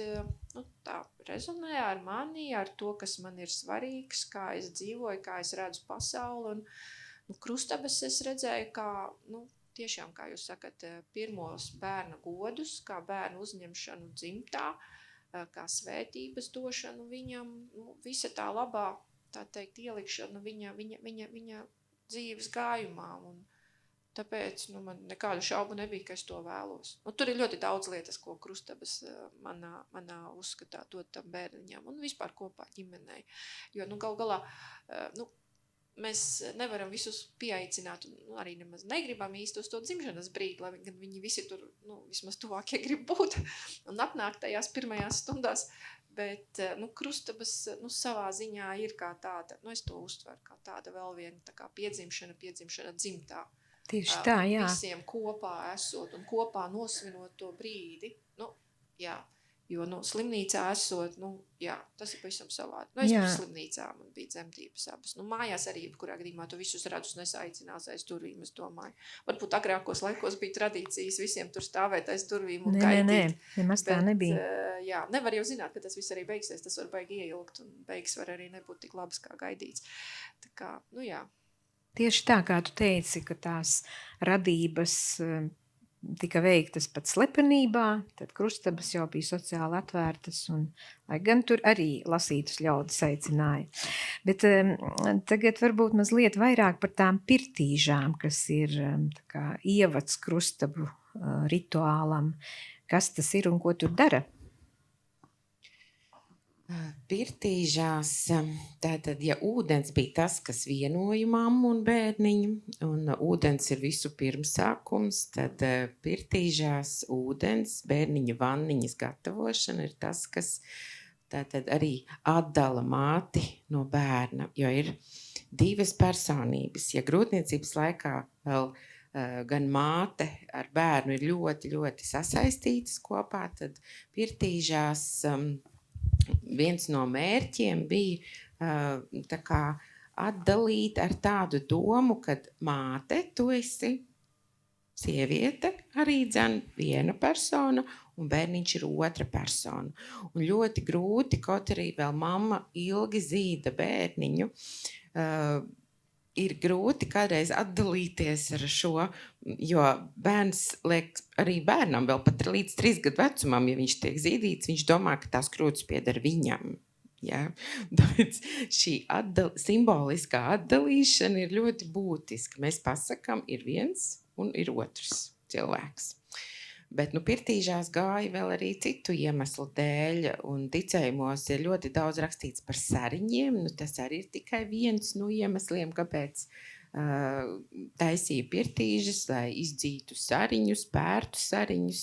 Speaker 2: tā rezonē ar mani, ar to, kas man ir svarīgs, kā es dzīvoju, kā es redzu pasauli. Un krustabas es redzēju, kā, tiešām, kā jūs sakat, pirmos bērna godus, kā bērnu uzņemšanu dzimtā, kā svētības došanu viņam, visa tā labā, tā teikt, ielikšanu viņa dzīves gājumā. Un tāpēc man nekādu šaubu nebija, ka es to vēlos. Tur ir ļoti daudz lietas, ko krustabas manā uzskatā dot tam bērniņam un vispār kopā ģimenei. Jo, gal galā, mēs nevaram visus pieaicināt un arī nemaz negribam īsti uz to dzimšanas brīdi, lai viņi visi tur, vismaz tuvākie grib būt un apnāk tajās pirmajās stundās. Bet, krustabas, savā ziņā ir kā tāda, es to uztveru kā tāda vēl viena tā kā piedzimšana dzimtā.
Speaker 3: Tieši tā, jā.
Speaker 2: Visiem kopā esot un kopā nosvinot to brīdi, jā. Jo, slimnīcā esot, jā, tas ir pavisam savādi. Es biju slimnīcā, man bija dzemdības abas. Mājās arī, kurā gadījumā tu visus radus nesaicinās aiz durvīm, es domāju. Varbūt agrākos laikos bija tradīcijas visiem tur stāvēt aiz durvīm un gaidīt.
Speaker 3: Nē, nemaz tā nebija.
Speaker 2: Jā, nevar jau zināt, ka tas viss arī beigsies, tas var baigi ieilgt un beigas var arī nebūt tik labas kā gaidīts. Tā kā, jā.
Speaker 3: Tieši tā, kā tu teici, ka tās radības tika veiktas pat slepenībā, tad krustabas jau bija sociāli atvērtas, un lai gan tur arī lasītus ļaudis aicināja. Bet tagad varbūt mazliet vairāk par tām pirtīžām, kas ir tā kā ievads krustabu rituālam. Kas tas ir un ko tur dara?
Speaker 1: Pirtīžās, tātad, ja ūdens bija tas, kas vienoja mammu un bērniņu, un ūdens ir visu pirmsākums, tad pirtīžās ūdens, bērniņa vanniņas gatavošana ir tas, kas tātad arī atdala māti no bērna, jo ir divas personības. Ja grūtniecības laikā vēl gan māte ar bērnu ir ļoti, ļoti sasaistītas kopā, tad pirtīžās viens no mērķiem bija tā kā atdalīt ar tādu domu, kad māte, tu esi sieviete, arī dzen viena persona, un bērniņš ir otra persona. Un ļoti grūti, kaut arī vēl mamma ilgi zīda bērniņu, ir grūti kādreiz atdalīties ar šo, jo bērns liek arī bērnam vēl pat līdz 3 gadu vecumam, ja viņš tiek zīdīts, viņš domā, ka tās krūtis pieder viņam. Ja? Tāpēc šī simboliskā atdalīšana ir ļoti būtiska. Mēs pasakam, ir viens un ir otrs cilvēks. Bet pirtīžās gāja vēl arī citu iemeslu dēļ, un ticējumos ir ļoti daudz rakstīts par sariņiem. Tas arī ir tikai viens no iemesliem, kāpēc taisīja pirtīžas, lai izdzītu sariņus, pērtu sariņus,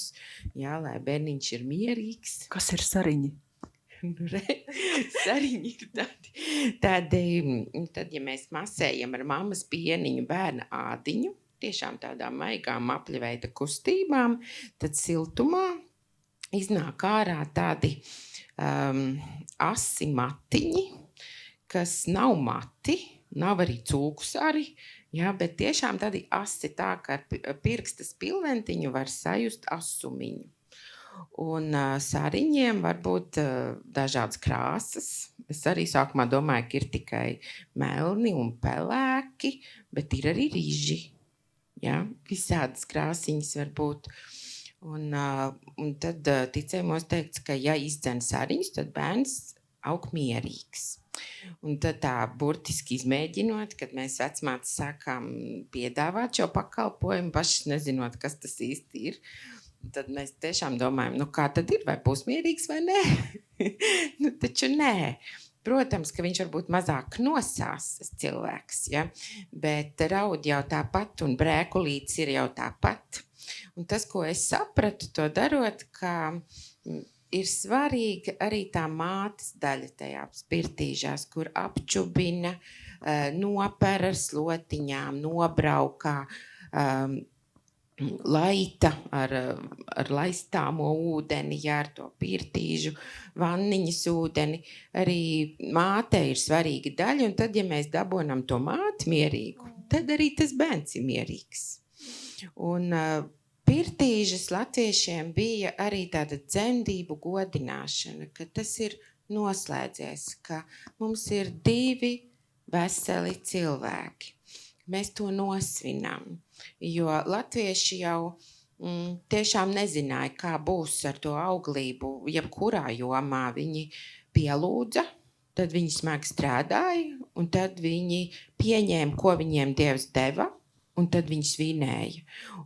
Speaker 1: jā, lai bērniņš ir mierīgs.
Speaker 4: Kas ir sariņi?
Speaker 1: Sariņi ir tādi, tad, ja mēs masējam ar mammas pieniņu bērna ādiņu, tiešām tādām maigām apļveida kustībām, tad siltumā iznāk ārā tādi asi matiņi, kas nav mati, nav arī cūkusari, jā, bet tiešām tādi asi tā, ka ar pirkstas pilventiņu var sajust asumiņu. Un sariņiem var būt dažādas krāsas. Es arī sākumā domāju, ka ir tikai melni un pelēki, bet ir arī riži. Ja? Visādas krāsiņas var būt. Un tad ticējumos teikts, ka ja izdzen sariņus, tad bērns aug mierīgs. Un tad tā burtiski izmēģinot, kad mēs vecmātes sākām piedāvāt šo pakalpojumu, paši nezinot, kas tas īsti ir, tad mēs tiešām domājam, nu kā tad ir, vai būs mierīgs vai nē? Nu taču nē. Protams, ka viņš varbūt mazāk nosāsas cilvēks, ja? Bet raud jau tāpat un brēkulītis ir jau tāpat. Un tas, ko es sapratu to darot, ka ir svarīga arī tā mātes daļa tajā spirtīžās, kur apčubina, nopera ar slotiņām, nobraukā, laita ar laistāmo ūdeni, jā, ar to pirtīžu, vanniņas ūdeni. Arī māte ir svarīga daļa, un tad, ja mēs dabonam to māti mierīgu, tad arī tas bērns ir mierīgs. Un pirtīžas latviešiem bija arī tāda dzemdību godināšana, ka tas ir noslēdzies, ka mums ir 2 veseli cilvēki. Mēs to nosvinām, jo latvieši jau tiešām nezināja, kā būs ar to auglību, jebkurā jomā. Viņi pielūdza, tad viņi smagi strādāja, un tad viņi pieņēma, ko viņiem Dievs deva, un tad viņi svinēja.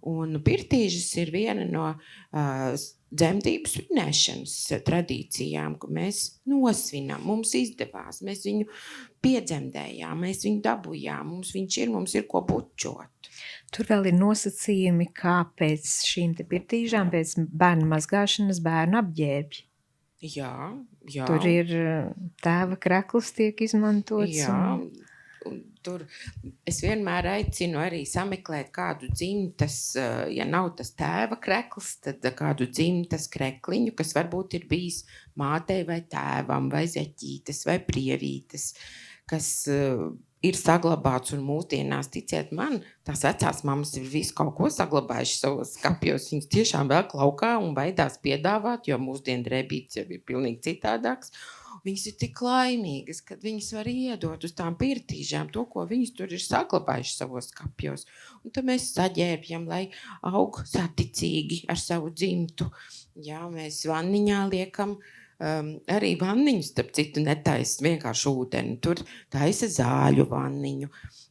Speaker 1: Un pirtīžas ir viena no dzemdību svinēšanas tradīcijām, ko mēs nosvinām. Mums izdevās, mēs viņu piedzemdējām, mēs viņu dabujām, mums ir ko bučot.
Speaker 3: Tur vēl ir nosacījumi, kā pēc šīm te pirtīžām, pēc bērnu mazgāšanas bērnu apģērbji.
Speaker 1: Jā.
Speaker 3: Tur ir tēva krekls tiek izmantots.
Speaker 1: Jā. Un tur es vienmēr aicinu arī sameklēt kādu dzimtas, ja nav tas tēva krekls, tad kādu dzimtas krekliņu, kas varbūt ir bijis mātei vai tēvam, vai zeķītes, vai prievītes, kas ir saglabāts, un mūsdienās, ticiet man, tās vecās mammas ir visu kaut ko saglabājuši savos skapjos. Viņas tiešām vēl laukā un baidās piedāvāt, jo mūsdienu drēbītes jau ir pilnīgi citādāks. Viņas ir tik laimīgas, kad viņas var iedot uz tām pirtīžām to, ko viņas tur ir saglabājuši savos skapjos. Un tad mēs saģērbjam, lai aug saticīgi ar savu dzimtu. Jā, mēs vanniņā liekam, arī vanniņu, starp citu, netaisa vienkārši ūdeni. Tur taisa zāļu vanniņu.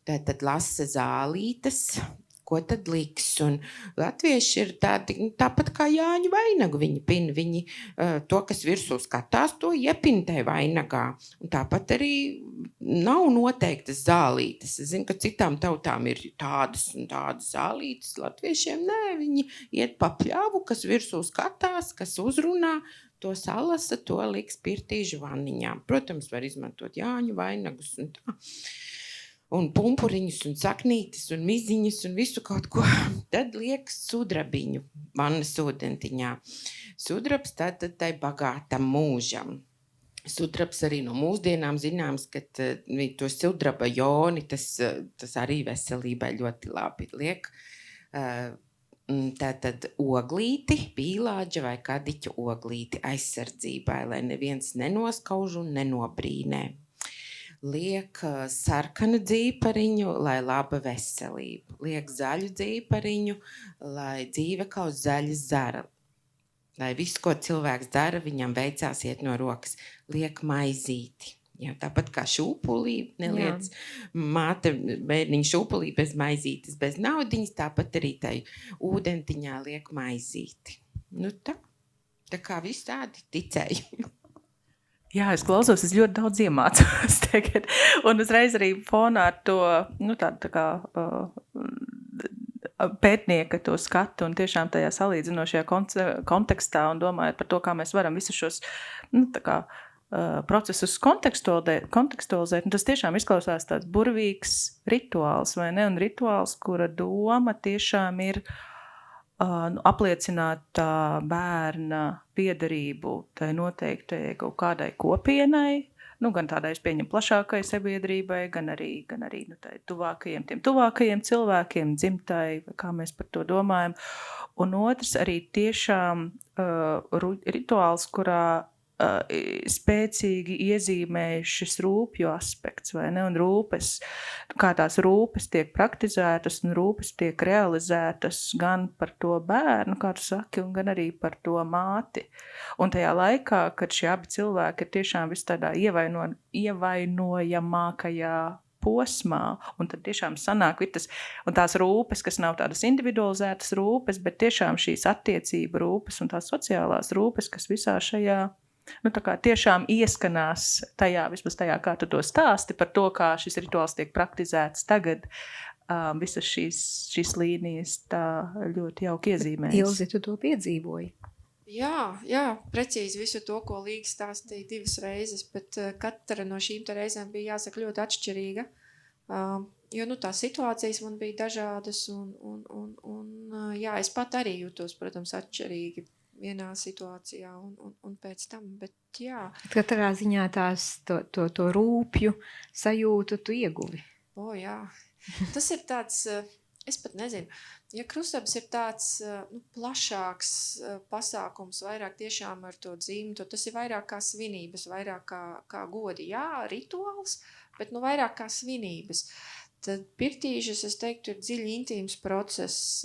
Speaker 1: Tad lasa zālītes, ko tad liks. Un latvieši ir tāpat kā Jāņu vainagu. Viņi pina, to, kas virsū skatās, to iepina tai vainagā. Un tāpat arī nav noteiktas zālītes. Es zinu, ka citām tautām ir tādas un tādas zālītes. Latviešiem nē, viņi iet pa pļavu, kas virsū skatās, kas uzrunā, to salasa, to liks pirtīžu vanniņām. Protams, var izmantot Jāņu vainagus un tā. Un pumpuriņus, un saknītes, un miziņus, un visu kaut ko. Tad liek sudrabiņu vannas ūdentiņā. Sudrabs tad tai bagātam mūžam. Sudrabs arī no mūsdienām zināms, ka to sudraba joni, tas arī veselībai ļoti labi liek. Tātad oglīti, pīlāģa vai kadiķa oglīti aizsardzībai, lai neviens nenoskauž un nenobrīnē. Liek sarkanu dzīpariņu, lai laba veselība. Liek zaļu dzīpariņu, lai dzīve kaut zaļas zara. Lai viss, ko cilvēks dara, viņam veicās iet no rokas. Liek maizīti. Jā, tāpat kā šūpulī neliec māte bērniņu šūpulī bez maizītes, bez naudiņas, tāpat arī tai ūdentiņā liek maizīti. Nu tā kā viss tādi ticēji.
Speaker 4: Jā, es klausos, es ļoti daudz iemācos tagad. Un uzreiz arī fonā ar to, tā kā pētnieka to skatu un tiešām tajā salīdzinošajā kontekstā un domājot par to, kā mēs varam visus šos, procesus kontekstualizēt. Un tas tiešām izklausās tāds burvīgs rituāls, vai ne? Un rituāls, kura doma tiešām ir apliecināt bērna piederību tai noteiktai kaut kādai kopienai, gan tādai, es pieņemu, plašākai sabiedrībai, gan arī tai tuvākajiem cilvēkiem, dzimtai, vai kā mēs par to domājam. Un otrs arī tiešām rituāls, kurā spēcīgi iezīmējušas rūpju aspekts, vai ne? Un rūpes, kā tās rūpes tiek praktizētas un rūpes tiek realizētas gan par to bērnu, kā tu saki, un gan arī par to māti. Un tajā laikā, kad šie abi cilvēki ir tiešām vis tādā ievainojamākajā posmā, un tad tiešām sanāk tas, un tās rūpes, kas nav tādas individualizētas rūpes, bet tiešām šīs attiecība rūpes un tās sociālās rūpes, kas visā šajā, tā kā tiešām ieskanās tajā, vismaz tajā, kā tu to stāsti par to, kā šis rituāls tiek praktizēts tagad, visas šīs līnijas tā ļoti jauki iezīmējas.
Speaker 3: Ilzi, tu to piedzīvoji?
Speaker 2: Jā, precīzi visu to, ko Līga stāstīja 2 reizes, bet katra no šīm te reizēm bija jāsaka ļoti atšķirīga, jo tās situācijas man bija dažādas un es pat arī jūtos, protams, atšķirīgi vienā situācijā un pēc tam, bet jā.
Speaker 3: Katrā ziņā to rūpju sajūtu tu ieguvi.
Speaker 2: Jā, tas ir tāds, es pat nezinu, ja krustabas ir tāds plašāks pasākums, vairāk tiešām ar to dzimtu, tas ir vairāk kā svinības, vairāk kā godi. Jā, rituāls, bet vairāk kā svinības. Tad pirtīšas, es teiktu, ir dziļi intīms process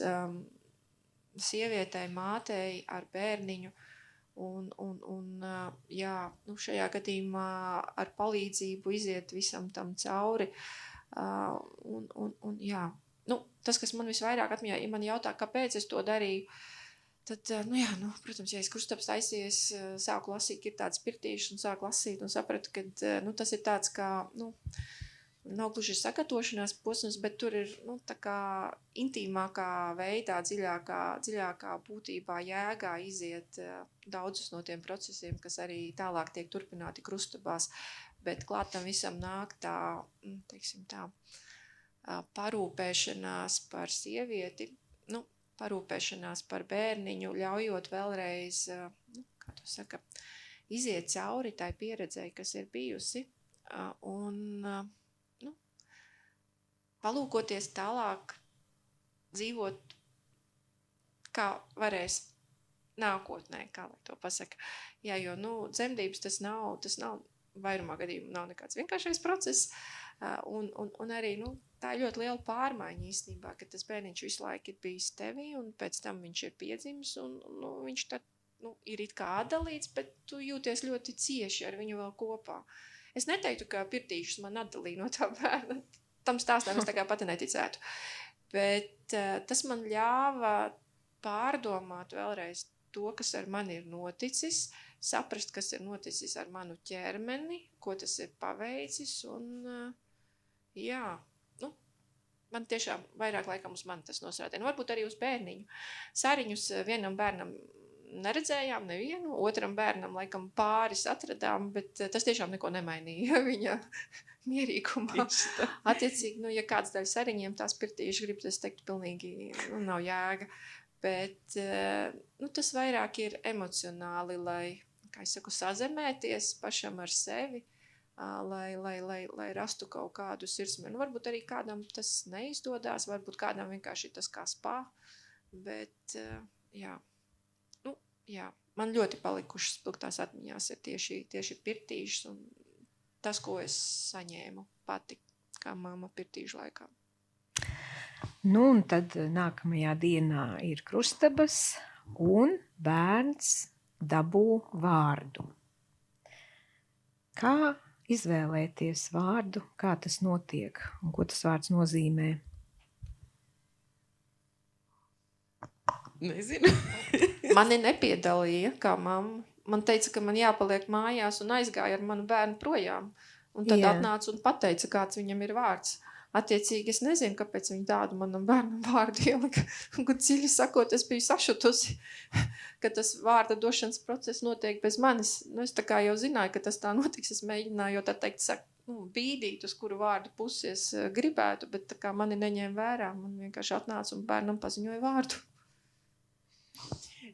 Speaker 2: sievietei, mātei ar bērniņu. Šajā gadījumā ar palīdzību iziet visam tam cauri. Tas, kas man visvairāk atmiņā, ja man jautā, kāpēc es to darīju, tad, protams, ja es krustabas taisies, sāku lasīt, ir tāds pirtīšs un sāku lasīt un sapratu, ka tas ir tāds kā, nav gluži sagatavošanās posms, bet tur ir, tā kā intīmākā veidā, dziļākā būtībā jēgā iziet daudzus no tiem procesiem, kas arī tālāk tiek turpināti krustabās, bet klāt tam visam nāk tā, teiksim tā, parūpēšanās par sievieti, parūpēšanās par bērniņu, ļaujot vēlreiz, kā to saka, iziet cauri tai pieredzei, kas ir bijusi, un palūkoties tālāk, dzīvot, kā varēs nākotnē, kā lai to pasaka. Jā, jo, dzemdības tas nav vairumā gadījumu nav nekāds vienkāršais process, un arī, tā ir ļoti liela pārmaiņa īstenībā, ka tas bērniņš visu laiku ir bijis tevī, un pēc tam viņš ir piedzimis, un viņš tad, ir it kā atdalīts, bet tu jūties ļoti cieši ar viņu vēl kopā. Es neteiktu, ka pirtīšus man atdalīja no tā bērna, tam stāstām es tā kā pati neticētu, bet tas man ļāva pārdomāt vēlreiz to, kas ar mani ir noticis, saprast, kas ir noticis ar manu ķermeni, ko tas ir paveicis, un man tiešām vairāk laikam uz mani tas nosrādē. Varbūt arī uz bērniņu. Sariņus vienam bērnam neredzējām nevienu, otram bērnam laikam pāris atradām, bet tas tiešām neko nemainīja viņa mierīgumā. Attiecīgi, ja kāds daļa sariņiem tās pirtīši grib, es teiktu, pilnīgi nav jēga. Bet tas vairāk ir emocionāli, lai, kā es saku, sazemēties pašam ar sevi, lai rastu kaut kādu sirdsmēnu. Varbūt arī kādam tas neizdodās, varbūt kādam vienkārši tas kā spā, bet man ļoti palikušas spilgtās atmiņās ir tieši pirtīšas un tas, ko es saņēmu pati kā mamma pirtīšu laikā.
Speaker 3: Un tad nākamajā dienā ir krustabas un bērns dabū vārdu. Kā izvēlēties vārdu, kā tas notiek un ko tas vārds nozīmē?
Speaker 1: Nezinu.
Speaker 2: Mani nepiedalīja kā mamma. Man teica, ka man jāpaliek mājās un aizgāja ar manu bērnu projām. Un tad atnāca un pateica, kāds viņam ir vārds. Attiecīgi, es nezinu, kāpēc viņi tādu manam bērnam vārdu ielika. Un, dziļi sakot, es biju sašutusi, ka tas vārda došanas process notiek bez manis. Es tā kā jau zināju, ka tas tā notiks. Es mēģināju, jo tā teikt, bīdīt, uz kuru vārdu puses gribētu, bet tā kā mani neņēma vērā, man vienkārši atnāca un bērnam paziņoja vārdu.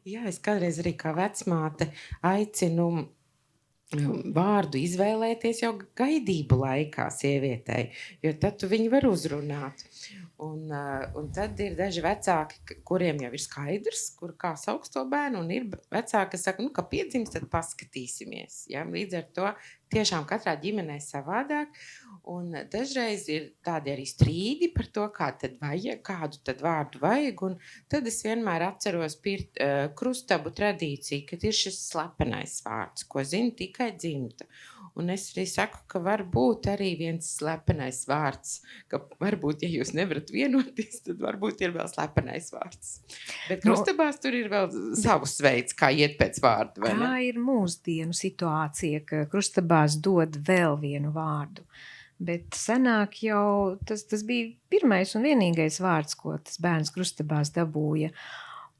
Speaker 1: Jā, es kādreiz arī kā vecmāte aicinu vārdu izvēlēties jau gaidību laikā sievietei, jo tad tu viņu var uzrunāt. Un tad ir daži vecāki, kuriem jau ir skaidrs, kā sauc to bērnu, un ir vecāki, kas saka, ka piedzims, tad paskatīsimies. Ja? Līdz ar to tiešām katrā ģimenē savādāk, un dažreiz ir tādi arī strīdi par to, kādu tad vārdu vajag, un tad es vienmēr atceros krustabu tradīciju, kad ir šis slepenais vārds, ko zina tikai dzimta. Un es arī saku, ka var būt arī viens slepenais vārds, ka varbūt, ja jūs nevarat vienoties, tad varbūt ir vēl slepenais vārds. Bet krustabās tur ir vēl savs veids, kā iet pēc vārdu, vai ne?
Speaker 3: Tā ir mūsdienu situācija, ka krustabās dod vēl vienu vārdu. Bet senāk jau tas bija pirmais un vienīgais vārds, ko tas bērns krustabās dabūja.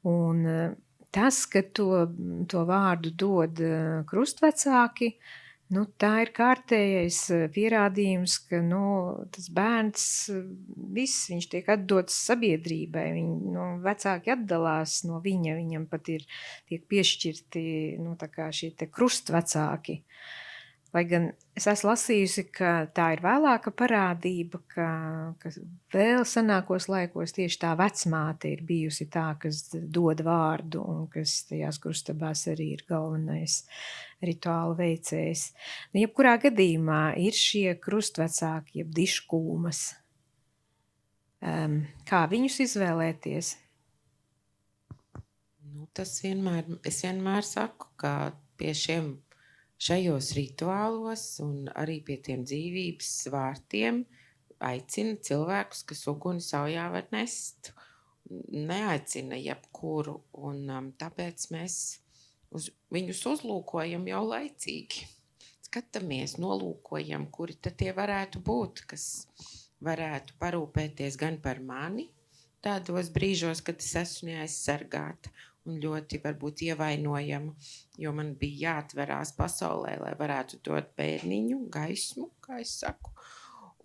Speaker 3: Un tas, ka to vārdu dod krustvecāki, tā ir kārtējais pierādījums, ka tas bērns, viņš tiek atdots sabiedrībai, vecāki atdalās no viņa, viņam pat tiek piešķirti tā kā šie te krustvecāki. Lai gan es esmu lasījusi, ka tā ir vēlāka parādība, ka vēl senākos laikos tieši tā vecmāte ir bijusi tā, kas dod vārdu un kas tajās krustabās arī ir galvenais rituālu veicējs. Jebkurā gadījumā ir šie krustvecāki, jeb diškūmas. Kā viņus izvēlēties?
Speaker 1: Es vienmēr saku, ka pie šajos rituālos un arī pie tiem dzīvības vārtiem aicina cilvēkus, kas uguni saujā var nest. Neaicina jebkuru, un tāpēc mēs viņus uzlūkojam jau laicīgi. Skatāmies, nolūkojam, kuri tad tie varētu būt, kas varētu parūpēties gan par mani tādos brīžos, kad es esmu neaizsargāta un ļoti varbūt ievainojama, jo man bija jāatverās pasaulē, lai varētu dot bērniņu gaismu, kā es saku.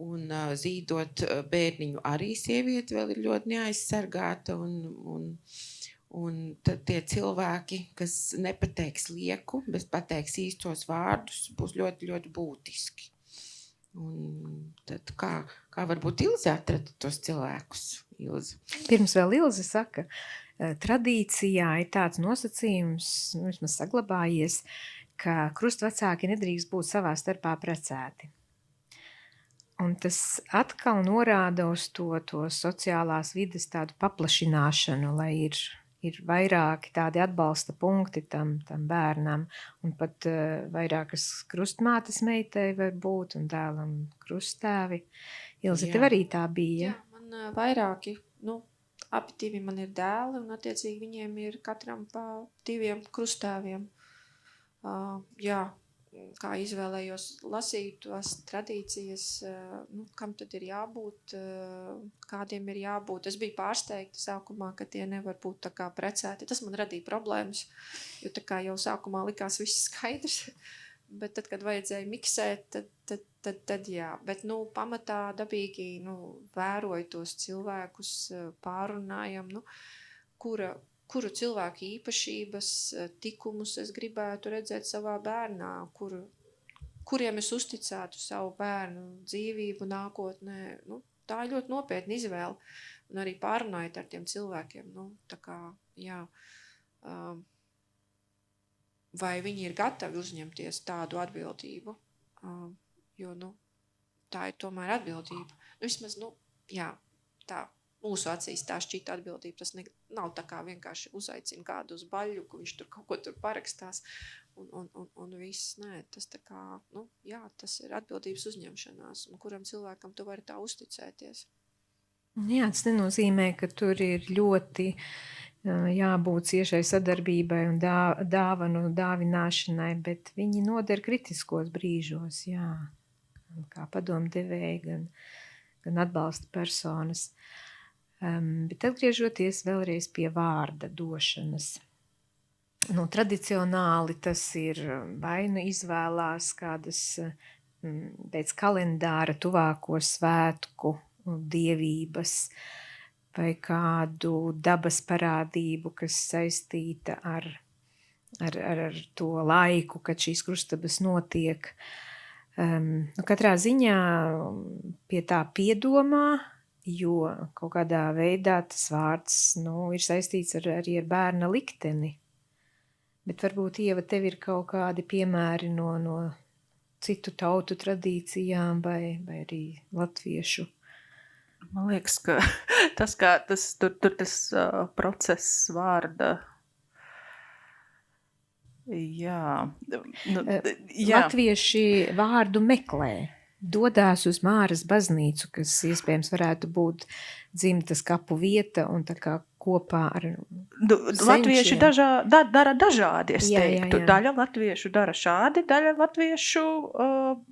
Speaker 1: Un zīdot bērniņu arī sievieti vēl ir ļoti neaizsargāta, un tad tie cilvēki, kas nepateiks lieku, bet pateiks īstos vārdus, būs ļoti, ļoti būtiski. Un tad kā varbūt Ilze atrada tos cilvēkus? Ilze.
Speaker 3: Pirms vēl Ilze saka, tradīcijā ir tāds nosacījums, vismaz saglabājies, ka krustvecāki nedrīkst būt savā starpā precēti. Un tas atkal norāda uz to sociālās vides tādu paplašināšanu, lai ir vairāki tādi atbalsta punkti tam bērnam, un pat vairākas krustmātes meitai var būt, un dēlam krusttēvi. Ilze, tev arī tā bija?
Speaker 2: Jā, man vairāki, abi divi man ir dēli, un attiecīgi viņiem ir katram pa 2 krusttēviem. Jā, kā izvēlējos lasīt tos tradīcijas, kam tad ir jābūt, kādiem ir jābūt. Es biju pārsteigta sākumā, ka tie nevar būt tā kā precēti. Tas man radīja problēmas, jo tā kā jau sākumā likās viss skaidrs, bet tad, kad vajadzēja miksēt, tad jā. Bet, pamatā dabīgi, vēroju tos cilvēkus, pārunājam, kuru cilvēku īpašības, tikumus es gribētu redzēt savā bērnā, kuriem es uzticētu savu bērnu dzīvību nākotnē. Tā ir ļoti nopietna izvēle. Un arī pārunājot ar tiem cilvēkiem, tā kā, jā, vai viņi ir gatavi uzņemties tādu atbildību, jo, tā ir tomēr atbildība. Vismaz, jā, tā. Mūsu acīs tā šķita atbildība. Tas nav tā kā vienkārši uzaicina kādu uz baļu, ka viņš tur kaut ko tur parakstās un viss. Nē, tas tā kā, jā, tas ir atbildības uzņemšanās, un kuram cilvēkam tu vari tā uzticēties.
Speaker 3: Jā, tas nenozīmē, ka tur ir ļoti jābūt ciešai sadarbībai un dāvanu dāvināšanai, bet viņi noder kritiskos brīžos, jā, kā padomdevēji, gan atbalsta personas. Bet atgriežoties vēlreiz pie vārda došanas. Tradicionāli tas ir vai izvēlās kādas pēc kalendāra tuvāko svētku dievības vai kādu dabas parādību, kas saistīta ar ar to laiku, kad šīs krustabas notiek. Katrā ziņā pie tā piedomā, jo kaut kādā veidā tas vārds ir saistīts arī ar bērna likteni. Bet varbūt, Ieva, tev ir kaut kādi piemēri no citu tautu tradīcijām vai arī latviešu?
Speaker 4: Man liekas, ka tas process vārda. Jā.
Speaker 3: Latvieši vārdu meklē, dodās uz Māras baznīcu, kas iespējams varētu būt dzimtas kapu vieta un tā kā kopā ar
Speaker 4: Latvieši dara dažādi, es teiktu.
Speaker 3: Jā.
Speaker 4: Daļa latviešu dara šādi, daļa latviešu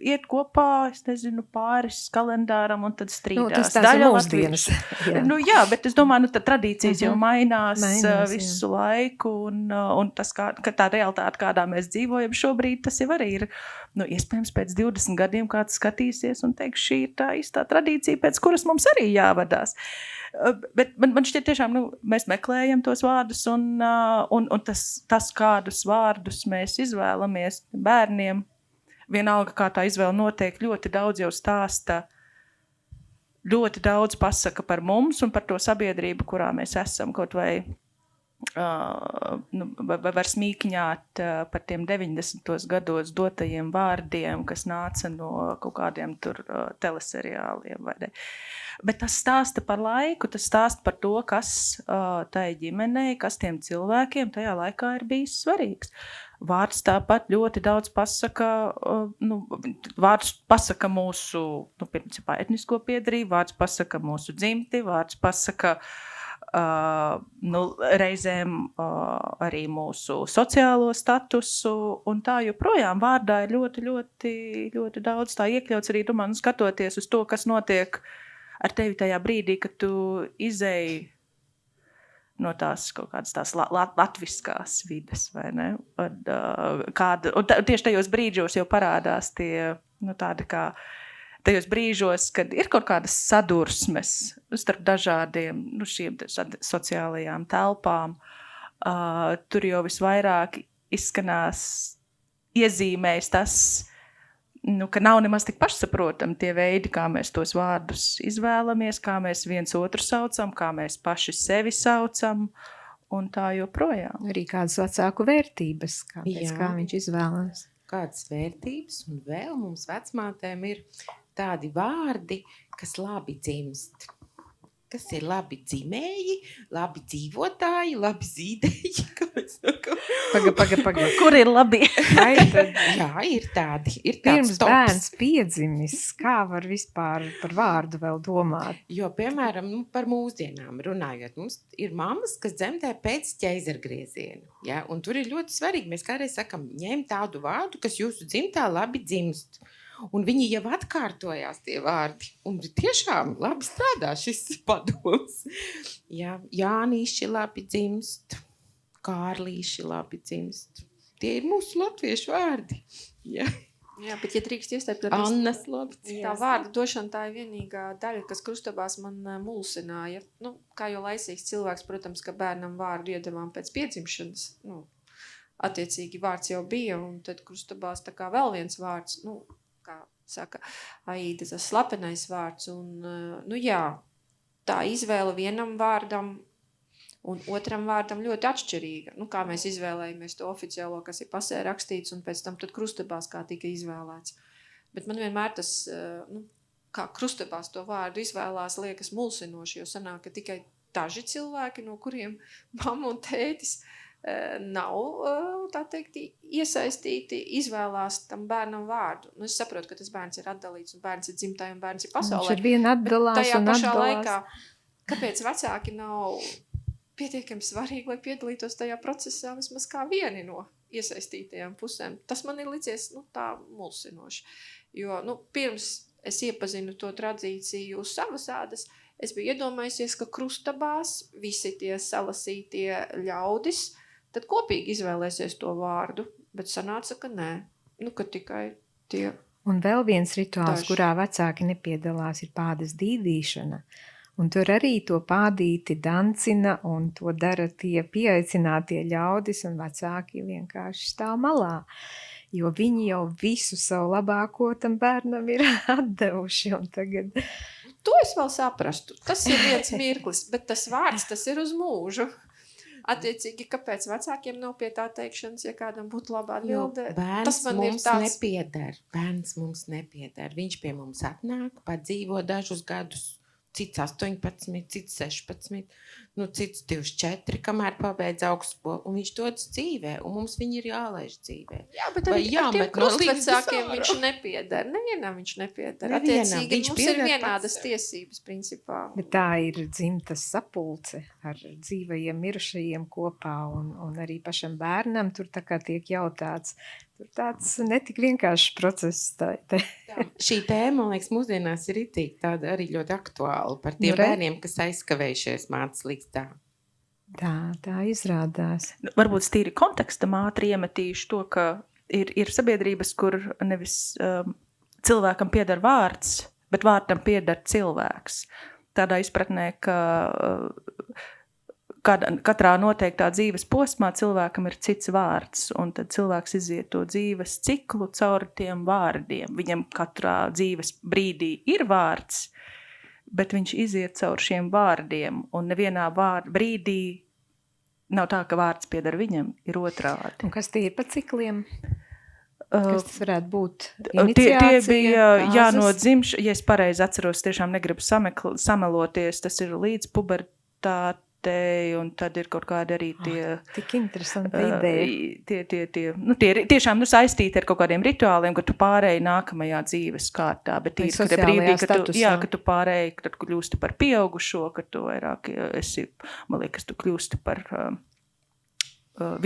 Speaker 4: iet kopā, es nezinu, pāris kalendāram un tad strīdās.
Speaker 3: Tas daļa mūsdienas.
Speaker 4: Jā, bet es domāju, tad tradīcijas jau mainās visu laiku un tas, ka tā realitāte, kādā mēs dzīvojam šobrīd, tas jau arī ir, iespējams pēc 20 gadiem kāds skatīsies un teiks, šī ir tā īstā tradīcija, pēc kuras mums arī jāvadās. Bet man šķiet tiešām, mēs meklējam tos vārdus un tas, kādus vārdus mēs izvēlamies bērniem, vienalga, kā tā izvēle notiek, ļoti daudz jau stāsta, ļoti daudz pasaka par mums un par to sabiedrību, kurā mēs esam, kaut vai var smīkņāt par tiem 90. gados dotajiem vārdiem, kas nāca no kaut kādiem tur teleseriāliem, vai ne? Bet tas stāsta par laiku, tas stāsta par to, kas tai ģimenei, kas tiem cilvēkiem tajā laikā ir bijis svarīgs. Vārds tāpat ļoti daudz pasaka, vārds pasaka mūsu, principā etnisko piedarību, vārds pasaka mūsu dzimti, vārds pasaka reizēm arī mūsu sociālo statusu un tā joprojām vārdā ir ļoti, ļoti, ļoti daudz tā iekļauts arī, domāju, skatoties uz to, kas notiek ar tevi tajā brīdī, kad tu izēji no tās kaut kādas tās latviskās vides, vai ne? Un tieši tajos brīžos jau parādās tie, tādi kā tajos brīžos, kad ir kaut kādas sadursmes starp dažādiem šiem sociālajām telpām, tur jau visvairāk izskanās, iezīmēs tas, ka nav nemaz tik pašsaprotami tie veidi, kā mēs tos vārdus izvēlamies, kā mēs viens otru saucam, kā mēs paši sevi saucam, un tā joprojām.
Speaker 3: Arī kādas vecāku vērtības, kā viņš izvēlās.
Speaker 1: Kādas vērtības, un vēl mums vecmātēm ir tādi vārdi, kas labi dzimst. Kas ir labi dzimēji, labi dzīvotāji, labi zīdēji.
Speaker 3: Paga.
Speaker 4: Kur ir labi?
Speaker 1: Jā, ir tādi. Ir
Speaker 3: Pirms
Speaker 1: tāds tops.
Speaker 3: bērns piedzimis, kā var vispār par vārdu vēl domāt?
Speaker 1: Jo, piemēram, par mūsdienām runājot, mums ir mammas, kas dzemdē pēc ķeizargrieziena. Ja? Un tur ir ļoti svarīgi, mēs kādreiz sakam, ņem tādu vārdu, kas jūsu dzimtā labi dzimst. Un viņi jau atkārtojās tie vārdi. Un tiešām labi strādā šis padoms. Jā, Jānīši labi dzimst, Kārlīši labi dzimst. Tie ir mūsu latviešu vārdi. Jā,
Speaker 2: bet ja drīkst iesteipt,
Speaker 1: Annas labi dzimst.
Speaker 2: Tā vārda došana, tā ir vienīgā daļa, kas krustabās man mulsināja. Kā jau laicīgs cilvēks, protams, ka bērnam vārdu iedevām pēc piedzimšanas. Attiecīgi vārds jau bija, un tad krustabās tā kā vēl viens vārds, kā saka Aida, tas slapenais vārds. Un, tā izvēle vienam vārdam un otram vārdam ļoti atšķirīga. Kā mēs izvēlējamies to oficiālo, kas ir pasē rakstīts, un pēc tam tad krustabās kā tika izvēlēts. Bet man vienmēr tas, kā krustabās to vārdu izvēlās, liekas mulsinoši, jo sanāk, ka tikai daži cilvēki, no kuriem mamma un tētis nav, tā teikt, iesaistīti, izvēlās tam bērnam vārdu. Es saprotu, ka tas bērns ir atdalīts, un bērns ir dzimtai, un bērns ir pasaulē.
Speaker 3: Viņš ir vien atdalās
Speaker 2: tajā
Speaker 3: un
Speaker 2: pašā
Speaker 3: atdalās.
Speaker 2: laikā, kāpēc vecāki nav pietiekami svarīgi, lai piedalītos tajā procesā vismaz kā vieni no iesaistītajām pusēm? Tas man ir licies, tā mulsinoši. Jo, pirms es iepazinu to tradīciju uz savas ādas, es biju iedomājusies, ka krustabās visi tie salasītie ļaudis tad kopīgi izvēlēsies to vārdu, bet sanāca, ka nē. Ka tikai tie.
Speaker 3: Un vēl viens rituāls,
Speaker 2: daži.
Speaker 3: kurā vecāki nepiedalās, ir pādas dīdīšana. Un tur arī to pādīti dancina, un to dara tie pieaicinātie ļaudis, un vecāki vienkārši stāv malā. Jo viņi jau visu savu labāko tam bērnam ir atdevuši, un tagad...
Speaker 2: To es vēl saprastu. Tas ir viens mirklis, bet tas vārds, tas ir uz mūžu. Attiecīgi, kāpēc vecākiem nav pie tā teikšanas, ja kādam būtu labā atbilde?
Speaker 1: Bērns mums nepieder. Bērns mums nepieder. Viņš pie mums atnāk, padzīvo dažus gadus, cits 18, cits 16, cits 24, kamēr pabeidz augstskolu, un viņš dodas dzīvē, un mums viņi ir jālaiž dzīvē.
Speaker 2: Jā, bet ar tiem krustvecākiem viņš nepieder. Nevienam viņš nepieder. Attiecīgi, mums ir vienādas tiesības, principā.
Speaker 3: Bet tā ir dzimtas sapulce ar dzīvajiem mirušajiem kopā, un arī pašam bērnam tur tā kā tiek jautāts. Tur tāds netik vienkāršs process.
Speaker 1: Šī tēma, man liekas, mūsdienās ir tāda arī ļoti aktuāla par tiem bērniem, kas aizskavējušies mācas līgstā.
Speaker 3: Tā izrādās.
Speaker 4: Varbūt tīri kontekstam ātri iemetīšu to, ka ir sabiedrības, kur nevis cilvēkam pieder vārds, bet vārdam pieder cilvēks. Tādā izpratnē, ka katrā noteiktā dzīves posmā cilvēkam ir cits vārds, un tad cilvēks iziet to dzīves ciklu caur tiem vārdiem. Viņam katrā dzīves brīdī ir vārds, bet viņš iziet caur šiem vārdiem, un nevienā brīdī nav tā, ka vārds pieder viņam, ir otrādi.
Speaker 3: Un kas tie ir pa cikliem? Kas tas varētu būt?
Speaker 4: Tie bija, no dzimš, ja es pareizi atceros, tiešām negribu sameloties, tas ir līdz pubertāte, un tad ir kaut kādi arī tie...
Speaker 3: Tik interesanti ideja.
Speaker 4: Tie tiešām saistīti ar kaut kādiem rituāliem, ka tu pārēji nākamajā dzīves kārtā, bet ir kad brīdī, ka tu pārēji, kad kļūsti par pieaugušo, ka tu vairāk esi, man liekas, tu kļūsti par